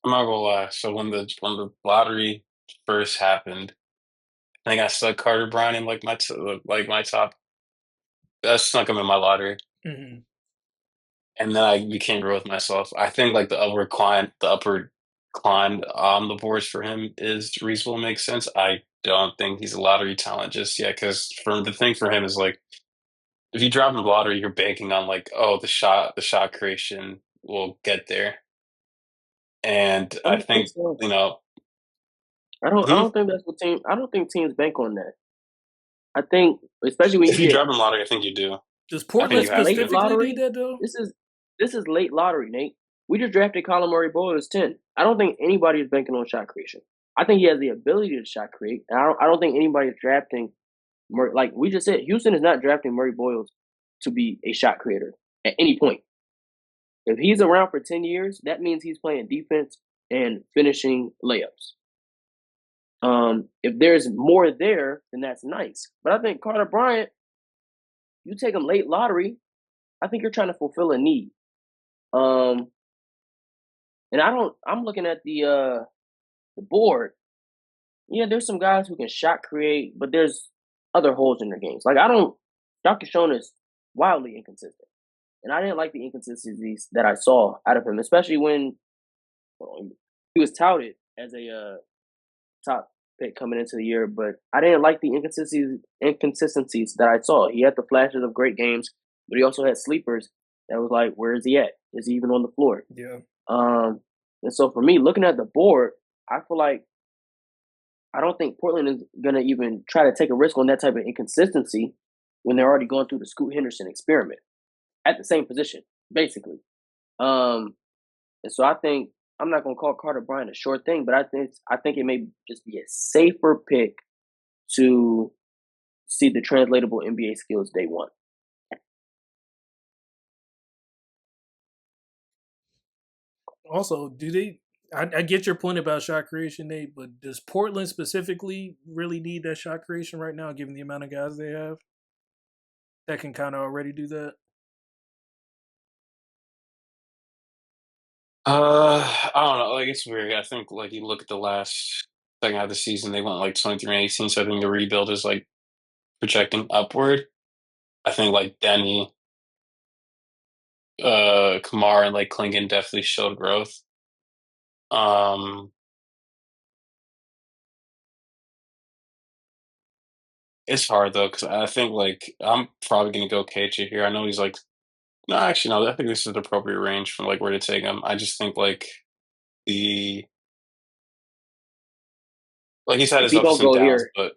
I'm not gonna lie. So when the lottery first happened, I think I stuck Carter Bryant in like my top. I snuck him in my lottery, Mm-hmm. and then I became real with myself. I think like the upward climb on the boards for him is reasonable, makes sense. I don't think he's a lottery talent just yet, because the thing for him is like, if you drop in the lottery, you're banking on like, oh, the shot creation will get there. And I think so. I don't think that's what I don't think teams bank on that. I think, especially when if you drop in lottery, I think you do. Does Portland specifically need that though? This is late lottery, Nate. We just drafted Colin Murray Boyles 10. I don't think anybody is banking on shot creation. I think he has the ability to shot create. And I don't think anybody is drafting Murray. Like we just said, Houston is not drafting Murray Boyles to be a shot creator at any point. If he's around for 10 years, that means he's playing defense and finishing layups. If there's more there, then that's nice. But I think Carter Bryant, you take him late lottery, I think you're trying to fulfill a need. And I'm looking at the board. Yeah, there's some guys who can shot create, but there's other holes in their games. Like Dr. Schoen is wildly inconsistent. And I didn't like the inconsistencies that I saw out of him, especially when he was touted as a top pick coming into the year. But I didn't like the inconsistencies that I saw. He had the flashes of great games, but he also had sleepers that was like, where is he at? Is he even on the floor? Yeah. And so for me, looking at the board, I feel like I don't think Portland is going to even try to take a risk on that type of inconsistency when they're already going through the Scoot Henderson experiment at the same position, basically. And so I think I'm not going to call Carter Bryant a short thing, but I think it may just be a safer pick to see the translatable NBA skills day one. Also, I get your point about shot creation, Nate, but does Portland specifically really need that shot creation right now, given the amount of guys they have that can kind of already do that? I don't know. Like, it's weird. I think, like, you look at the last second half of the season, they went like 23-18. So I think the rebuild is like projecting upward. I think like Denny, Kamar, and like Klingon definitely showed growth. It's hard though because I think like I'm probably gonna go KJ here. I know he's like no, actually no. I think this is the appropriate range for like where to take him. I just think like the like he's had If his he ups don't and go downs, here, but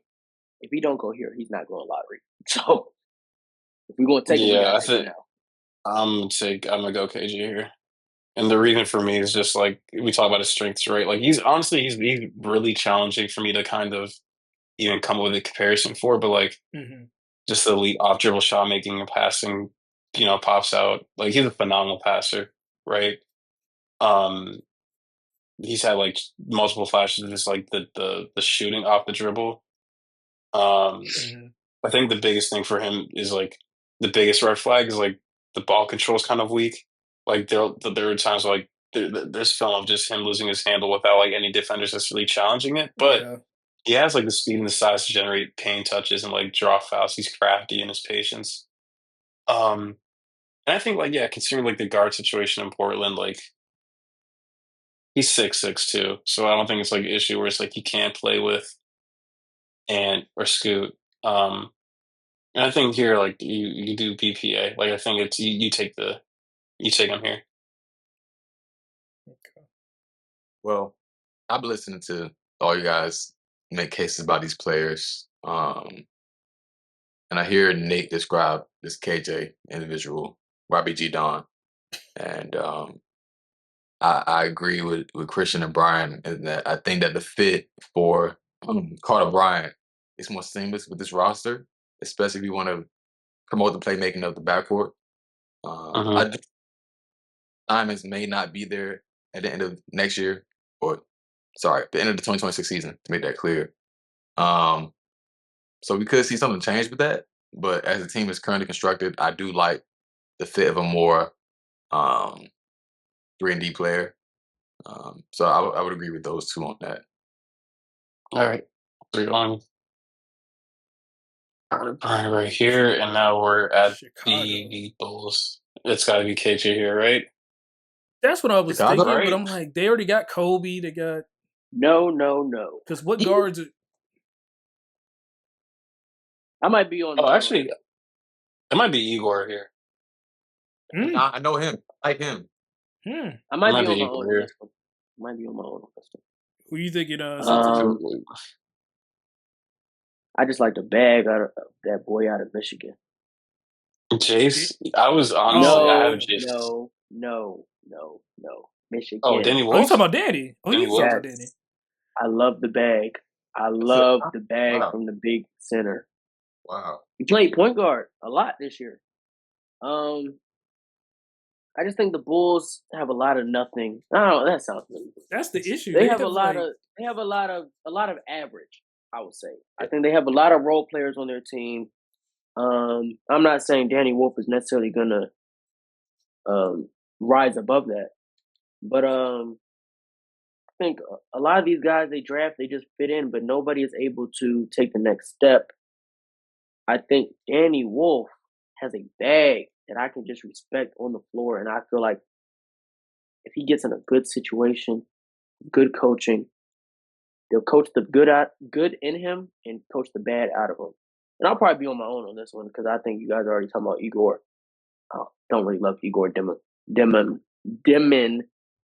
if he don't go here, he's not going lottery. So if we're going to take him, we yeah, got I to take him think now. I'm gonna go KJ here. And the reason for me is just like we talk about his strengths, right? Like he's honestly he's really challenging for me to kind of even come up with a comparison for, but like just the elite off dribble shot making and passing, pops out. Like he's a phenomenal passer, right? Um, he's had like multiple flashes of just like the shooting off the dribble. I think the biggest thing for him is like the biggest red flag is like the ball control is kind of weak. Like there are times where, like there's film of just him losing his handle without like any defenders necessarily challenging it, but he has like the speed and the size to generate paint touches and like draw fouls. He's crafty in his patience. And I think like considering like the guard situation in Portland, like he's 6'6" too, so I don't think it's like an issue where it's like he can't play with Ant or Scoot. And I think here like you do BPA. Like I think it's you take him here. Okay. Well, I've been listening to all you guys make cases about these players. And I hear Nate describe this KJ individual, Robbie G. Don. And I agree with Christian and Brian in that I think that the fit for Carter Bryant is more seamless with this roster, especially if you want to promote the playmaking of the backcourt. Diamonds may not be there at the end of next year, or sorry, the end of the 2026 season, to make that clear. So we could see something change with that. But as the team is currently constructed, I do like the fit of a more 3-and-D player. So I would agree with those two on that. All right. 3 on right here, and now we're at the Bulls. It's got to be KJ here, right? That's what I was thinking, right? but I'm like, they already got Kobe. They got no. Because what guards? I might be on. Oh, actually, it might be Igor here. I know him. I like him. I might be on my own on this one. Might be on my own on this one. Who you think it is? I just like the bag out of that boy out of Michigan. Jace? I was honestly I have Jace. No. Michigan. Oh, Danny Wolf? Oh, you talking about Danny? Oh, you talking about Danny? I love the bag. I love the bag from the big center. Wow. He played point guard a lot this year. I I just think the Bulls have a lot of nothing. No, that sounds really good. That's the issue. They have a lot of average, I would say. I think they have a lot of role players on their team. I'm not saying Danny Wolf is necessarily gonna rise above that, but I think a lot of these guys they draft, they just fit in, but nobody is able to take the next step. I think Danny Wolf has a bag that I can just respect on the floor, and I feel like if he gets in a good situation, good coaching, they'll coach the good in him and coach the bad out of him. And I'll probably be on my own on this one because I think you guys are already talking about Igor. I don't really love Igor Demon,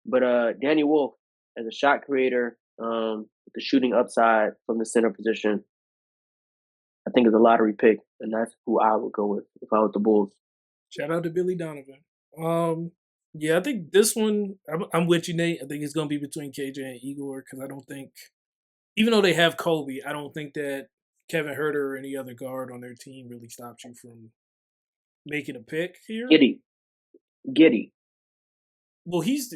but Danny Wolf as a shot creator, with the shooting upside from the center position, I think is a lottery pick, and that's who I would go with if I was the Bulls. Shout out to Billy Donovan. Yeah, I think this one, I'm with you, Nate. I think it's going to be between KJ and Igor because I don't think, even though they have Kobe, I don't think that Kevin Huerter or any other guard on their team really stops you from making a pick here. Giddy. Well, he's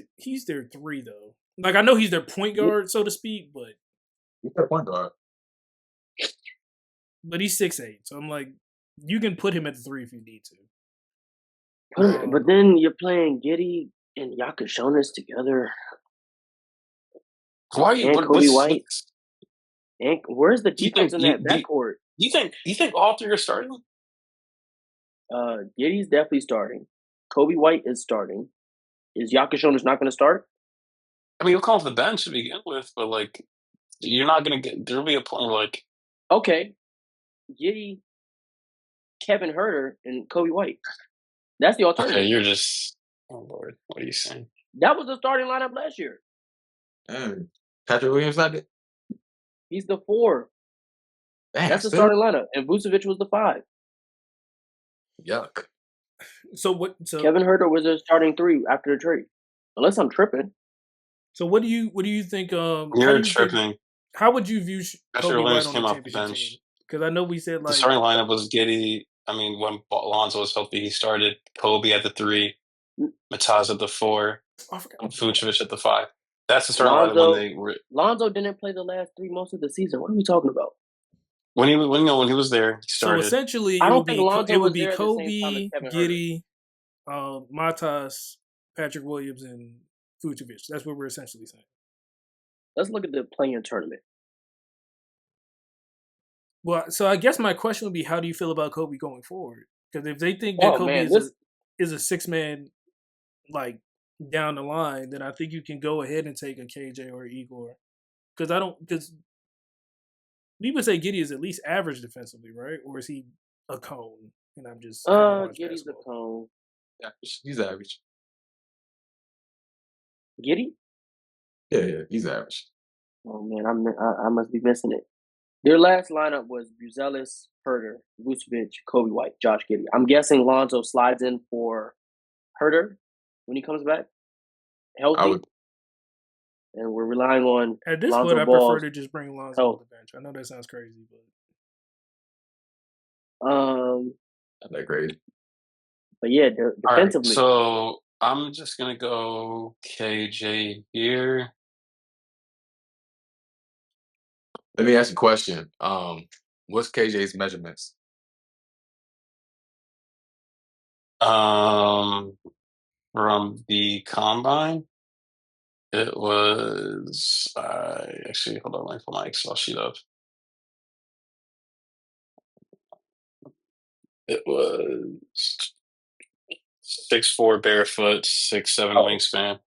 their 3 though. Like I know he's their point guard, so to speak, but He's their point guard. But he's 6'8", so I'm like, you can put him at the 3 if you need to. But then you're playing Giddy and Yakashonis together. Why are you? And Kobe White. And where's the defense in that backcourt? You think all 3 are starting? Giddy's definitely starting. Kobe White is starting. Is Yakashonis not going to start? I mean, you'll come off the bench to begin with, but like, you're not going to get. There'll be a point like. Okay, Giddy, Kevin Huerter, and Kobe White. That's the alternative. Okay, you're just. Oh Lord, what are you saying? That was the starting lineup last year. Patrick Williams not there? He's the 4. That's the starting lineup, and Vucevic was the 5. Yuck. So what? So Kevin Huerter was a starting 3 after the trade, unless I'm tripping. So what do you think? You're tripping. How would you view Kobe White on came the off the championship bench. team? Because I know we said like The starting lineup was Giddy. I mean, when Lonzo was healthy, he started Kobe at the 3, Mataz at the 4, and Vucevic at the 5. That's the starting lineup when they were. Lonzo didn't play the last 3 months of the season. What are we talking about? When he was there, he started. So essentially, I don't think Lonzo it would was be there at the same time as Kobe, Kevin Giddy, Mataz, Patrick Williams, and Vucevic. That's what we're essentially saying. Let's look at the play-in tournament. Well, so I guess my question would be, how do you feel about Kobe going forward? Because if they think that Kobe is a 6-man like down the line, then I think you can go ahead and take a KJ or Igor. Because we would say Giddy is at least average defensively, right? Or is he a cone? And I'm just Giddy's a cone. He's average. Giddy? Yeah, he's average. Oh man, I must be missing it. Their last lineup was Buzelis, Huerter, Vucevic, Kobe White, Josh Giddy. I'm guessing Lonzo slides in for Huerter when he comes back healthy. And we're relying on at this Lonzo point. I prefer to just bring Lonzo off the bench. I know that sounds crazy, but not that crazy. But yeah, defensively. Right, so I'm just gonna go KJ here. Let me ask you a question. What's KJ's measurements? From the combine, it was actually hold on, let me pull my Excel sheet up. It was 6'4" barefoot, 6'7" wingspan.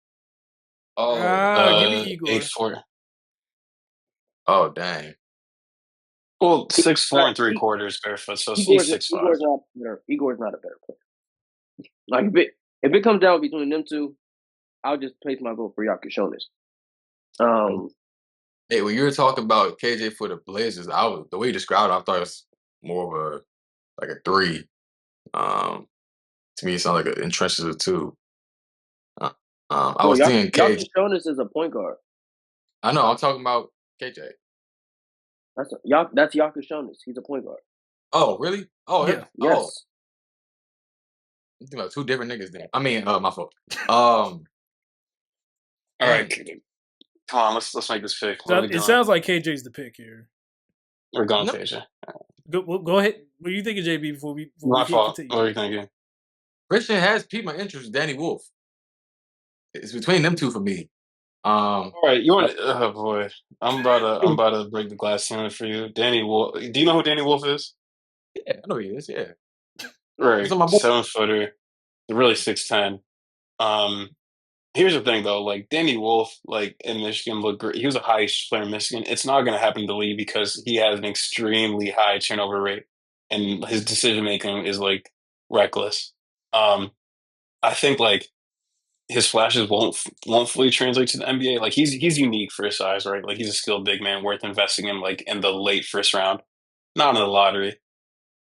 Give me Igor. 8'4". Oh dang. Well, 6'4" and 3/4 barefoot, so he's 6'5". Igor's not a better player. Like if it comes down between them two, I'll just place my vote for Yakashonis. Hey, when you were talking about KJ for the Blazers, the way you described it, I thought it was more of a 3. To me, it sounds like an entrenched as a 2. I was thinking KJ. Yakashonis is a point guard. I know. I'm talking about KJ. That's Yakashonis. He's a point guard. Oh, really? Oh, yeah. Yes. Two different niggas then. I mean, my fault. All right, Dang. come on, let's make this pick. What are we It doing? sounds like KJ's the pick here. We're going No. KJ. Go ahead. What do you think of JB before we My fault. continue? What are you thinking? Christian has piqued my interest. Danny Wolf. It's between them two for me. All right, you want? Oh boy, I'm about to break the glass ceiling for you. Danny Wolf. Do you know who Danny Wolf is? Yeah, I know he is. Yeah. Right, He's on my board. 7-footer, really 6'10". Here's the thing though, like Danny Wolf, like in Michigan looked great. He was a high player in Michigan. It's not going to happen in the league because he has an extremely high turnover rate, and his decision making is like reckless. I think like his flashes won't fully translate to the NBA. Like he's unique for his size, right? Like he's a skilled big man worth investing in, like in the late first round, not in the lottery.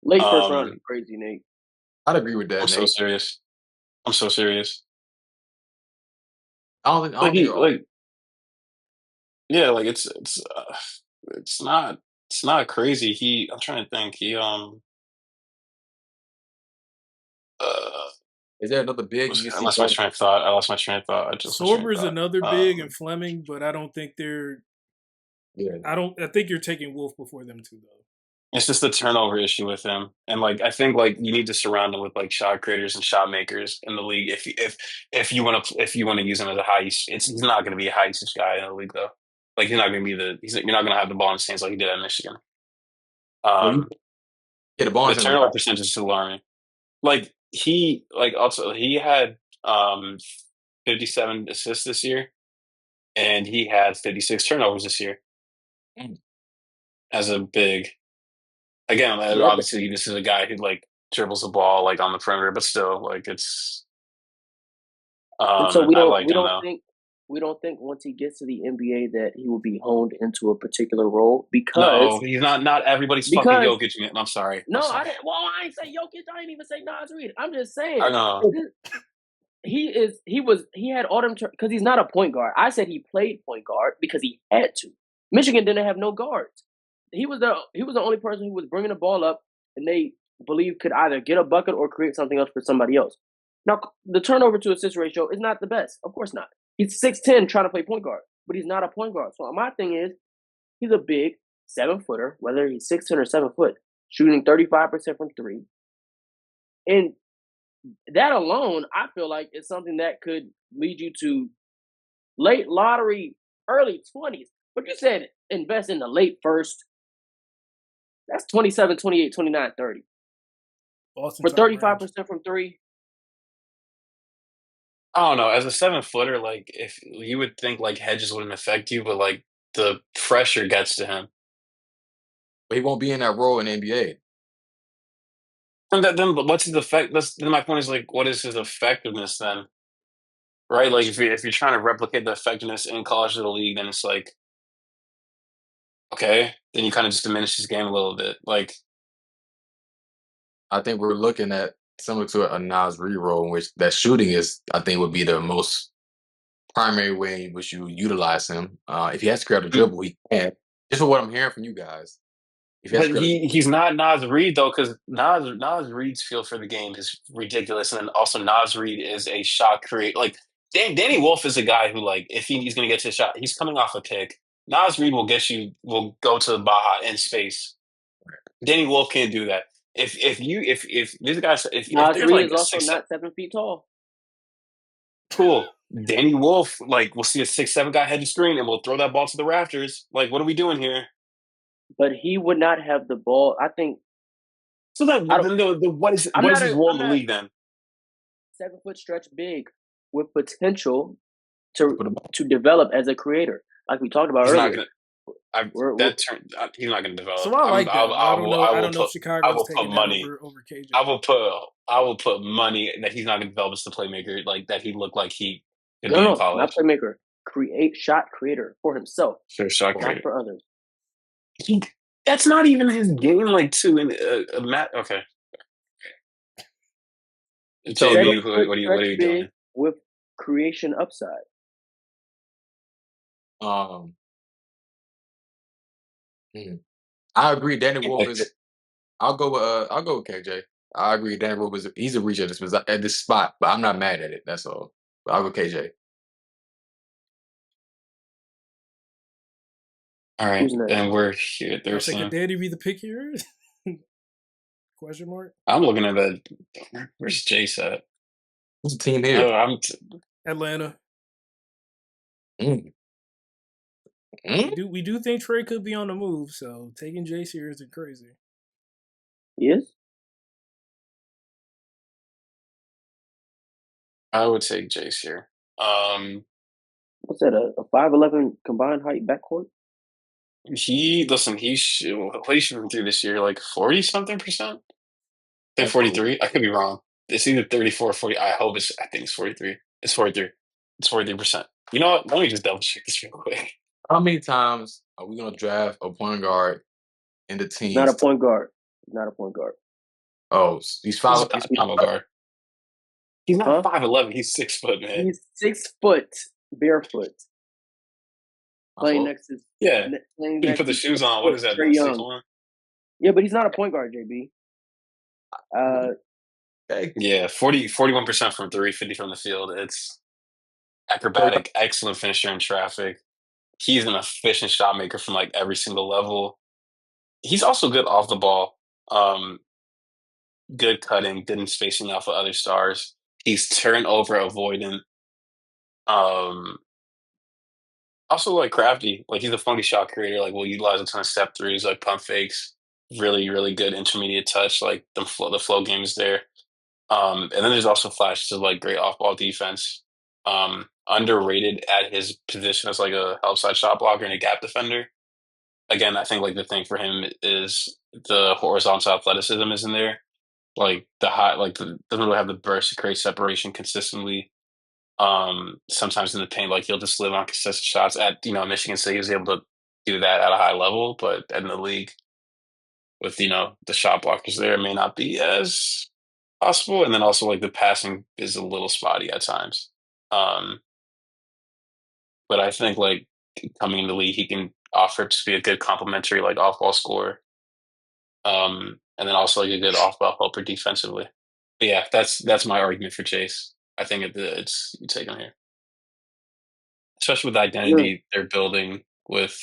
Late first round is crazy, Nate. I'd agree with that. I'm so serious. I'm so serious. I don't think you're Like yeah, like it's not crazy. I'm trying to think. Is there another big you can I see? lost my train of thought. I just lost my train of Sorber's thought. another big and Fleming, but I don't think they're. Yeah. I think you're taking Wolf before them two, though. It's just the turnover issue with him, and like I think like you need to surround him with like shot creators and shot makers in the league. If you want to use him as a high, he's not going to be a high usage guy in the league though. Like he's not going to be you're not going to have the ball in his hands like he did at Michigan. Yeah, the ball The turnover percentage is alarming. Like he had 57 assists this year, and he had 56 turnovers this year. As a big, again, obviously this is a guy who like dribbles the ball like on the perimeter, but still, like it's. So we don't think once he gets to the NBA that he will be honed into a particular role because no, he's not. Not everybody's fucking Jokic. I'm sorry. No, I didn't. Well, I ain't say Jokic. I didn't even say Nas Reed. I'm just saying. I know. He had all them because he's not a point guard. I said he played point guard because he had to. Michigan didn't have no guards. He was the only person who was bringing the ball up, and they believe could either get a bucket or create something else for somebody else. Now, the turnover to assist ratio is not the best. Of course not. He's 6'10", trying to play point guard, but he's not a point guard. So my thing is, he's a big 7-footer, whether he's 6'10" or 7 foot, shooting 35% from three, and that alone, I feel like, is something that could lead you to late lottery, early 20s. But you said invest in the late first. That's 27, 28, 29, 30. For 35% from three. I don't know. As a 7-footer, like if you would think like hedges wouldn't affect you, but like the pressure gets to him. But he won't be in that role in the NBA. And then what's his effect? Then my point is like, what is his effectiveness then? Right? Like if you're trying to replicate the effectiveness in college of the league, then it's like, okay, then you kind of just diminish his game a little bit. Like, I think we're looking at similar to a Nas Reed role in which that shooting is, I think, would be the most primary way in which you utilize him. If he has to grab the dribble, he can. Just for what I'm hearing from you guys. But he's not Nas Reed though, because Nas Reed's feel for the game is ridiculous, and then also Nas Reed is a shot creator. Like Danny Wolf is a guy who, like, if he's going to get to the shot, he's coming off a pick. Nas Reed will go to the Baja in space. Danny Wolf can't do that. If this guy if Nas there's Reed like is also not 7 feet tall. Cool. Danny Wolf, like, we'll see a 6'7" guy head to screen, and we'll throw that ball to the rafters. Like, what are we doing here? But he would not have the ball. I think. So then, what is his role in the league then? 7 foot stretch big with potential to develop as a creator, like we talked about earlier. He's not going to develop. So I like that. I don't know if Chicago's taking money over KJ. I will put money that he's not going to develop as the playmaker, like that he looked like he could be in college. Not playmaker. Shot creator for himself. Sure, shot creator. Not for others. That's not even his game, like, too. Okay. So JB, what are you doing? With creation upside. I agree. Danny Wolf is. I'll go with KJ. I agree. He's a reach at this spot, but I'm not mad at it. That's all. But I'll go KJ. All right, Who's next? and we're here at I'll third take a team. Danny be the pick here. Question mark. I'm looking at that. Where's Jace at? Who's the team here? Oh, Atlanta. Mm. We do think Trey could be on the move, so taking Jace here isn't crazy. Yes. I would take Jace here. What's that? A 5'11" combined height backcourt? He's shooting through this year like 40-something%. I think 43. I could be wrong. It's either 34 or 40. I think it's 43. It's 43. It's 43%. You know what? Let me just double check this real quick. How many times are we gonna draft a point guard in the team? Not a point guard. Not a point guard. Oh, he's He's not a combo guard. He's not 5'11". He's 6 foot, man. He's 6 foot, barefoot. Playing next to You put the shoes on. What is that? 6'1"? Yeah, but he's not a point guard, JB. Yeah, 41% from three, 50 from the field. It's acrobatic, excellent finisher in traffic. He's an efficient shot maker from like every single level. He's also good off the ball. Good cutting, good in spacing off of other stars. He's turnover avoidant. Also like crafty. Like he's a funky shot creator. Like will utilize a ton of step throughs, like pump fakes. Really, really good intermediate touch. Like the flow game is there. And then there's also flashes of like great off ball defense. Underrated at his position as like a help side shot blocker and a gap defender. Again, I think like the thing for him is the horizontal athleticism isn't there. Like doesn't really have the burst to create separation consistently. Sometimes in the paint, like he'll just live on consistent shots. At Michigan State, he was able to do that at a high level, but in the league, with the shot blockers there, it may not be as possible. And then also like the passing is a little spotty at times. But I think like coming in the league, he can offer to be a good complementary like off ball scorer. And then also like a good off ball helper defensively. But yeah, that's my argument for Chase. I think it's you take him here, especially with the identity they're building with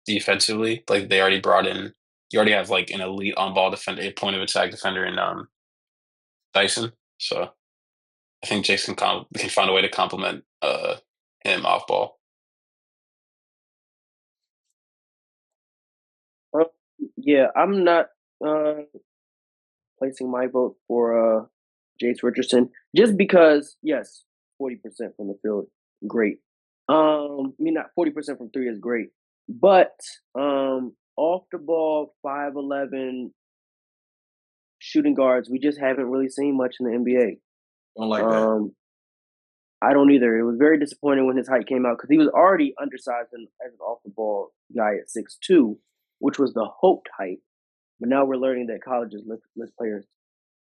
defensively. Like they already brought in, you already have like an elite on ball defender, a point of attack defender in Dyson. So I think Jason can find a way to complement him off ball. Yeah, I'm not placing my vote for Jace Richardson just because, yes, 40% from the field, great. Not 40% from three is great, but off the ball, 5'11" shooting guards, we just haven't really seen much in the NBA. Don't like that. I don't either. It was very disappointing when his height came out because he was already undersized as an off the ball guy at 6'2", which was the hoped height. But now we're learning that colleges list players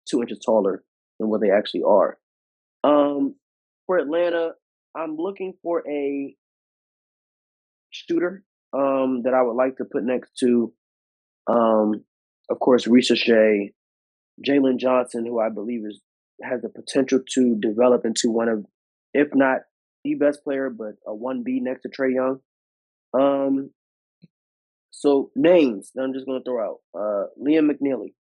2 inches taller than what they actually are. For Atlanta, I'm looking for a shooter that I would like to put next to, of course, Risa Shea, Jalen Johnson, who I believe has the potential to develop into one of, if not the best player, but a 1B next to Trae Young. So names that I'm just going to throw out. Liam McNeely.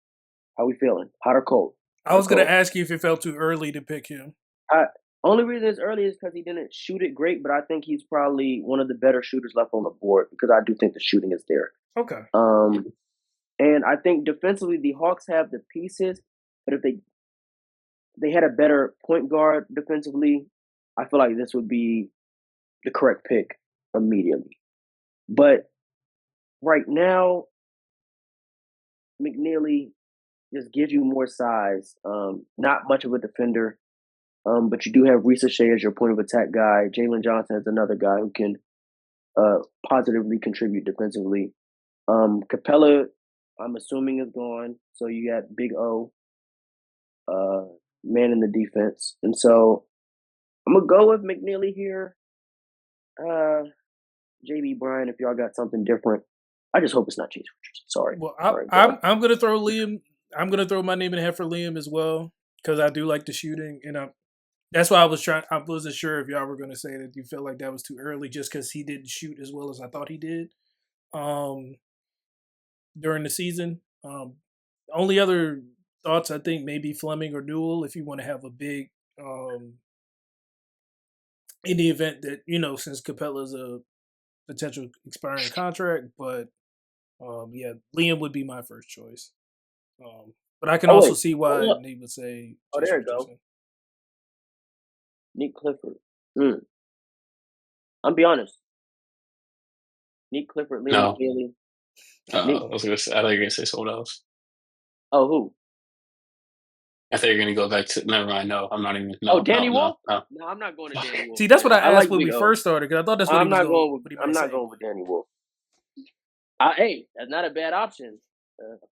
How we feeling? Hot or cold? I was going to ask you if it felt too early to pick him. Only reason it's early is because he didn't shoot it great, but I think he's probably one of the better shooters left on the board because I do think the shooting is there. Okay. And I think defensively the Hawks have the pieces, but if they had a better point guard defensively, I feel like this would be the correct pick immediately. But right now, McNeely just gives you more size. Not much of a defender, but you do have Risa Shea as your point of attack guy. Jalen Johnson is another guy who can positively contribute defensively. Capella, I'm assuming, is gone. So you got Big O, man in the defense. And so I'm going to go with McNeely here. JB Bryan, if y'all got something different. I just hope it's not Chase Richardson. Sorry. Well, I'm going to throw Liam I'm gonna throw my name in the hat for Liam as well because I do like the shooting, and that's why I was trying. I wasn't sure if y'all were gonna say that you felt like that was too early, just because he didn't shoot as well as I thought he did um, during the season. Only other thoughts I think maybe Fleming or Newell if you want to have a big in the event that since Capella's a potential expiring contract, but yeah, Liam would be my first choice. But I can Oh also wait, see hold why up. Nate would say Oh, just there what you you go. said. Nick Clifford. I'm be honest. Nick Clifford, Liam No, McNeely. I Nick. was gonna say, I thought you were gonna say someone else. Oh, who? I thought you were gonna go back to. Never mind. No, I'm not even. Oh, No, no, Danny no, Wolf. no. No, I'm not going to Danny Wolf. See, that's what I I asked like when Big we O. first started because I thought that's what he was going, what he I'm might not say. going with Danny Wolf. Hey, that's not a bad option.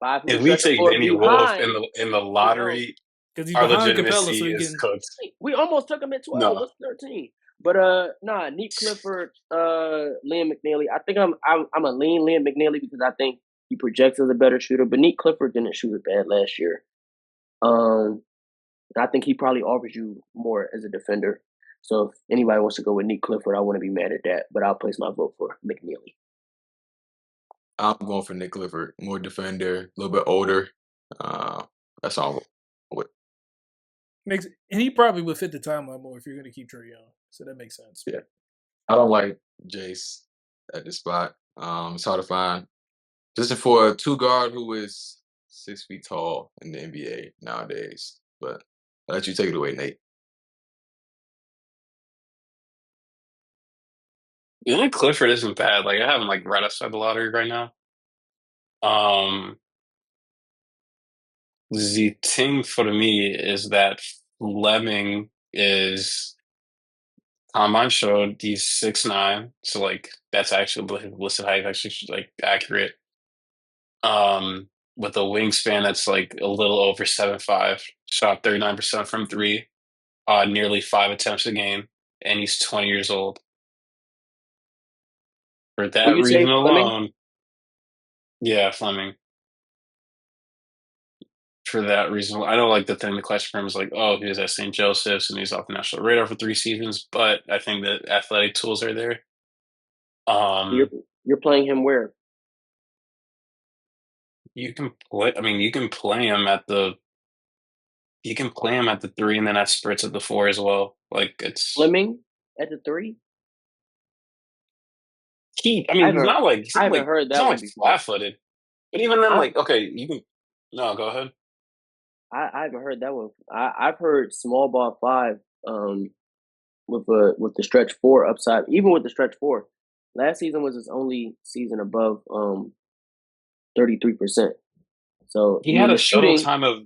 5 who If can we stretch the take floor Danny Wolf behind in the Big O. lottery, Because he's our behind Capella, so legitimacy he is can. cooked. We almost took him at 12. No, What's 13? But nah, Nick Clifford, Liam McNeely. I think I'm a lean Liam McNeely because I think he projects as a better shooter. But Nick Clifford didn't shoot it bad last year. I think he probably offers you more as a defender. So if anybody wants to go with Nick Clifford, I wouldn't be mad at that. But I'll place my vote for McNeely. I'm going for Nick Clifford, more defender, a little bit older. That's all I'm going with. And he probably would fit the timeline more if you're going to keep Trae Young. So that makes sense. Yeah, I don't like Jace at this spot. It's hard to find. Just for a two guard who is 6 feet tall in the NBA nowadays. But I'll let you take it away, Nate. you think Clifford isn't bad? Like I have him like right outside the lottery right now. Um, the thing for me is that Fleming is combine showed he's 6'9", so like that's actually listed height actually like accurate. With a wingspan that's like a little over 7'5", shot 39% from three, nearly 5 attempts a game, and he's 20 years old. For Will that you say reason Fleming? alone, yeah, Fleming. For that reason, I know like the thing the question for him is like, oh, he was at St. Joseph's and he's off the national radar for 3 seasons, but I think that athletic tools are there. You're Um, you're playing him where? you can play. I mean, you can play him at the three, and then at spurts at the four as well. Like it's Fleming at the 3? he. I mean, I haven't heard he's that not one like before. flat footed, but even then, I like okay, you can. No, go ahead. I haven't heard that one. I've heard small ball 5 with the stretch 4 upside. Even with the stretch 4, last season was his only season above 33%. So He I had mean a the shuttle shooting, time of.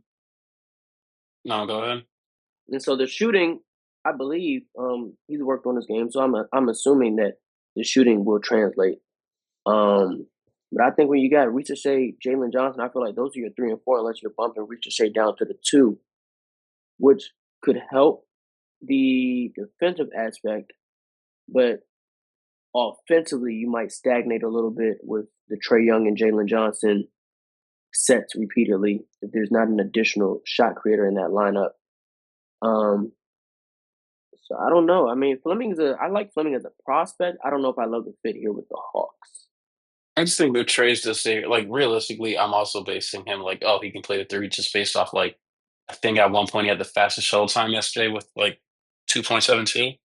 No, go ahead. and so the shooting, I believe he's worked on his game. So I'm assuming that the shooting will translate. Um, but I think when you got Ricochet, Jalen Johnson, I feel like those are your 3 and 4 unless you're bumping Ricochet down to the 2, which could help the defensive aspect, but offensively you might stagnate a little bit with the Trae Young and Jalen Johnson sets repeatedly if there's not an additional shot creator in that lineup. Um, so I don't know. I mean, I like Fleming as a prospect. I don't know if I love the fit here with the Hawks. I just think the trades this year, like realistically, I'm also basing him like, oh, he can play the three just based off like, I think at one point he had the fastest shuttle time yesterday with like 2.72.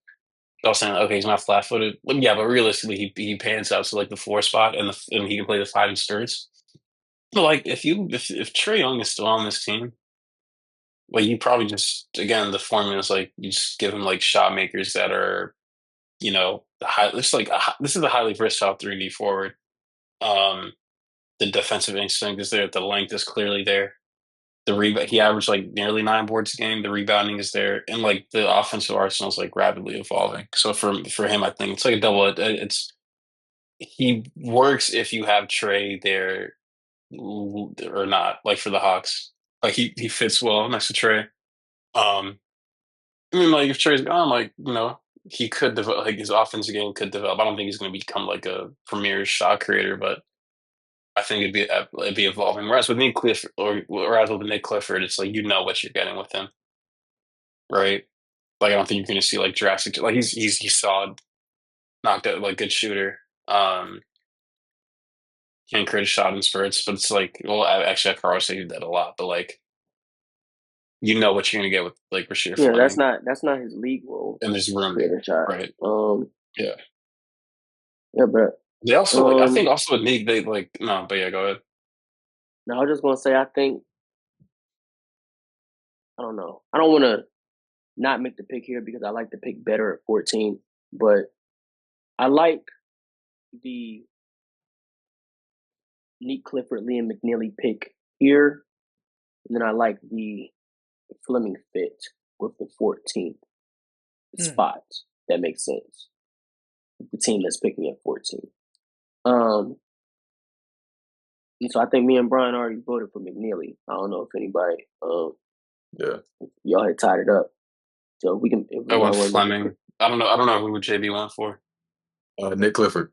I was saying, okay, he's not flat footed. Yeah, but realistically, he pans out to like the four spot and he can play the five and skirts. But like, if Trae Young is still on this team, like you probably just again the formula is like you just give him like shot makers that are the high. This is a highly versatile 3D forward. Um, the defensive instinct is there. The length is clearly there. He averaged like nearly 9 boards a game. The rebounding is there, and like the offensive arsenal is like rapidly evolving. So for him, I think it's like a double. It's he works if you have Trey there or not. Like for the Hawks, like he fits well next to Trey. Um, I mean, like if Trey's gone, like he could develop. Like his offensive game could develop. I don't think he's going to become like a premier shot creator, but I think it'd be evolving. Whereas with Nick Clifford, whereas with Nick Clifford, it's like you know what you're getting with him, right? Like I don't think you're going to see like drastic. Like he's solid, knocked out like good shooter. Can't create a shot in spurts, but it's like actually I probably say that a lot, but like you know what you're going to get with like Rasheed Yeah, Fleming, that's not his league role. and there's room, Create a shot. right? Yeah. Yeah, but They also like I think also with Nick they like no, but yeah, go ahead. no, I was just gonna say I don't know. I don't want to not make the pick here because I like the pick better at 14, but I like the Nick Clifford, Liam McNeely pick here, and then I like the Fleming fit with the 14th spot. That makes sense. The team that's picking at 14. And so I think me and Brian already voted for McNeely. I don't know if anybody, y'all had tied it up. So we can. I went Fleming. I don't know who JB went for. Nick Clifford.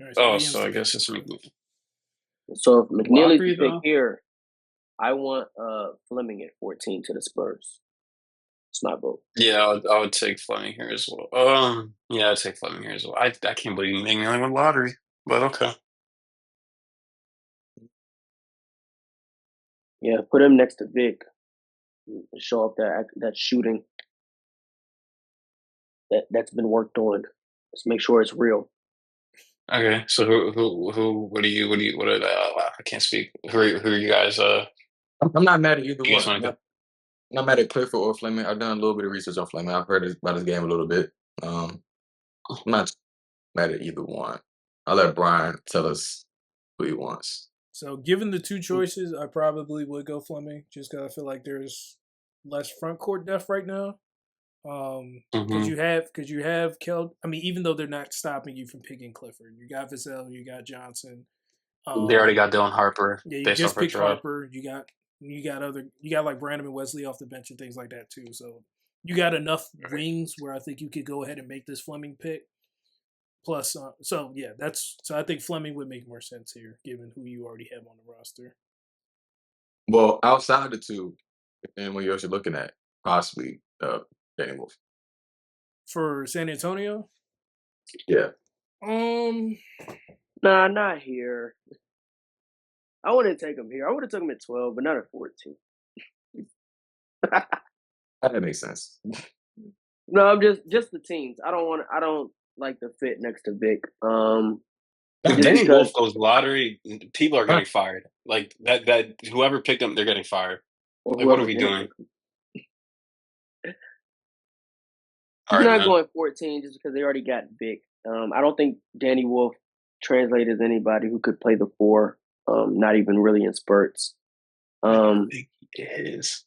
Right, so I guess it's McNeely. So if McNeely's the pick here, I want Fleming at 14 to the Spurs. It's my vote. Yeah, I would take Fleming here as well. Yeah, I'd take Fleming here as well. I can't believe McNeely won lottery, but okay. Yeah, put him next to Vic. Show up that shooting that's been worked on. Let's make sure it's real. Okay, so what I can't speak. Who are you guys? I'm not mad at either one. I'm not mad at Clifford or Fleming. I've done a little bit of research on Fleming. I've heard about his game a little bit. I'm not mad at either one. I'll let Brian tell us who he wants. So, given the two choices, I probably would go Fleming just because I feel like there's less front court depth right now. Because you have Kel. I mean, even though they're not stopping you from picking Clifford, you got Vassell, you got Johnson. They already got Dylan Harper. Yeah, you just picked Harper. You got like Brandon and Wesley off the bench and things like that too. So you got enough wings where I think you could go ahead and make this Fleming pick. Plus, I think Fleming would make more sense here, given who you already have on the roster. Well, outside the two, and what you're also looking at, possibly Danny Wolf. For San Antonio? Yeah. Nah, not here. I wouldn't take him here. I would have took him at 12, but not at 14. That makes sense. No, I'm just the teams. I don't like the fit next to Vic. If Danny Wolf goes lottery, people are getting fired. Like that whoever picked him, they're getting fired. Like, what are we doing? He's not going 14 just because they already got Vic. I don't think Danny Wolf translated as anybody who could play the 4. Not even really in spurts. I think he is.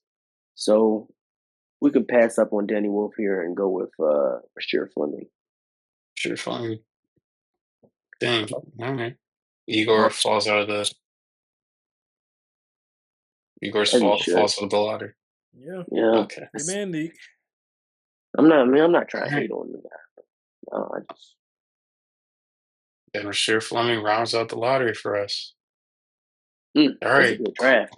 So we could pass up on Danny Wolf here and go with Rasheed Fleming. Sure, Fleming. Dang. All right. Igor falls out of the lottery. Yeah. Okay. Hey, man, Nick. I'm not trying to hate on the guy. No, I just. And Rasheed Fleming rounds out the lottery for us. All right. Draft.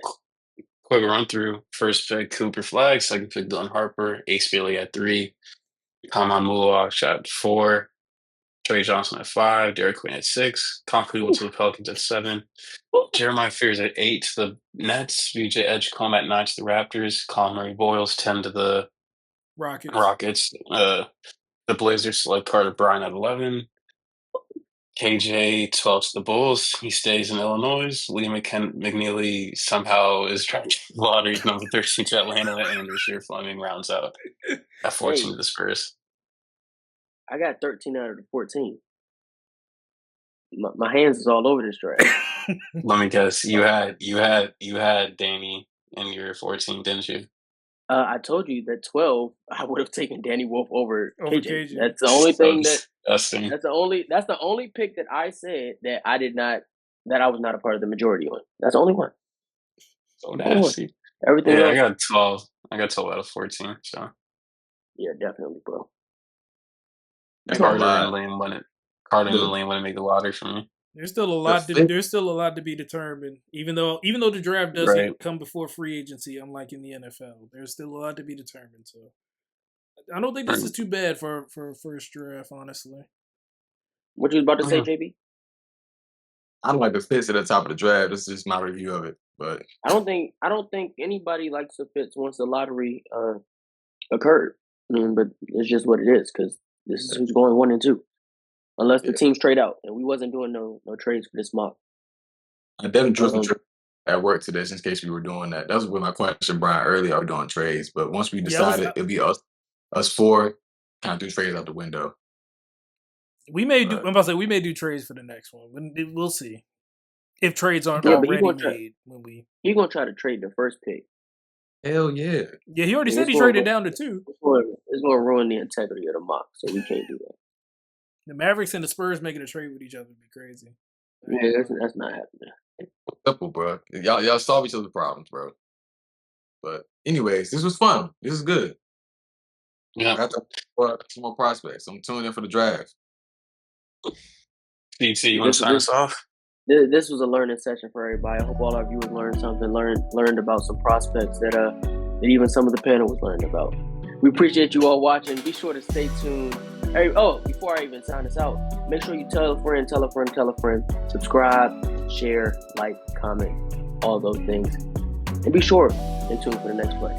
Quick run through. First pick, Cooper Flagg. Second pick, Dylan Harper. Ace Bailey at 3. Kaman Mulawach at 4. Trey Johnson at 5. Derek Queen at 6. Concrete went to the Pelicans at 7. Jeremiah Fears at 8 to the Nets. VJ Edgecombe at 9 to the Raptors. Colin Murray Boyles 10 to the Rockets. The Blazers select Carter Bryant at 11. KJ 12 to the Bulls. He stays in Illinois. Lee McNeely somehow is trying to get lottery number 13 to Atlanta, and Rasheed Fleming rounds out at 14 to the Spurs. I got 13 out of the 14. My hands is all over this draft. Let me guess. You had Danny in your 14, didn't you? I told you that 12. I would have taken Danny Wolf over KJ. That's the only thing that's the only pick that I said that I did not, that I was not a part of the majority on. That's the only one. So nasty. Everything else. I got 12. I got 12 out of 14. So yeah, definitely, bro. Carter and Lane wouldn't make the lottery for me. There's still a lot to there's still a lot to be determined. Even though the draft doesn't come before free agency, unlike in the NFL, there's still a lot to be determined. So I don't think this is too bad for a first draft, honestly. What you was about to say, JB? I don't like the fits at the top of the draft. This is just my review of it. But I don't think anybody likes the fits once the lottery occurred. But it's just what it is because this is who's going 1 and 2, unless the teams trade out, and we wasn't doing no trades for this month. I definitely drew some trades at work today, in case we were doing that. That was with my question, Brian. Earlier, are we doing trades? But once we decided it'd be us four, kind of do trades out the window. We may do. I'm about to say we may do trades for the next one. We'll see if trades aren't already made. He's gonna try to trade the first pick. Hell yeah! Yeah, he already said he traded down to 2. It's gonna ruin the integrity of the mock, so we can't do that. The Mavericks and the Spurs making a trade with each other would be crazy. Yeah, that's not happening. Simple, bro. Y'all solve each other's problems, bro. But anyways, this was fun. This is good. Yeah. I have some more prospects. I'm tuning in for the draft. DC, you want to sign us off? This was a learning session for everybody. I hope all our viewers learned something, learned about some prospects that even some of the panel was learning about. We appreciate you all watching. Be sure to stay tuned. Before I even sign us out, make sure you tell a friend, subscribe, share, like, comment, all those things. And be sure to stay tuned for the next play.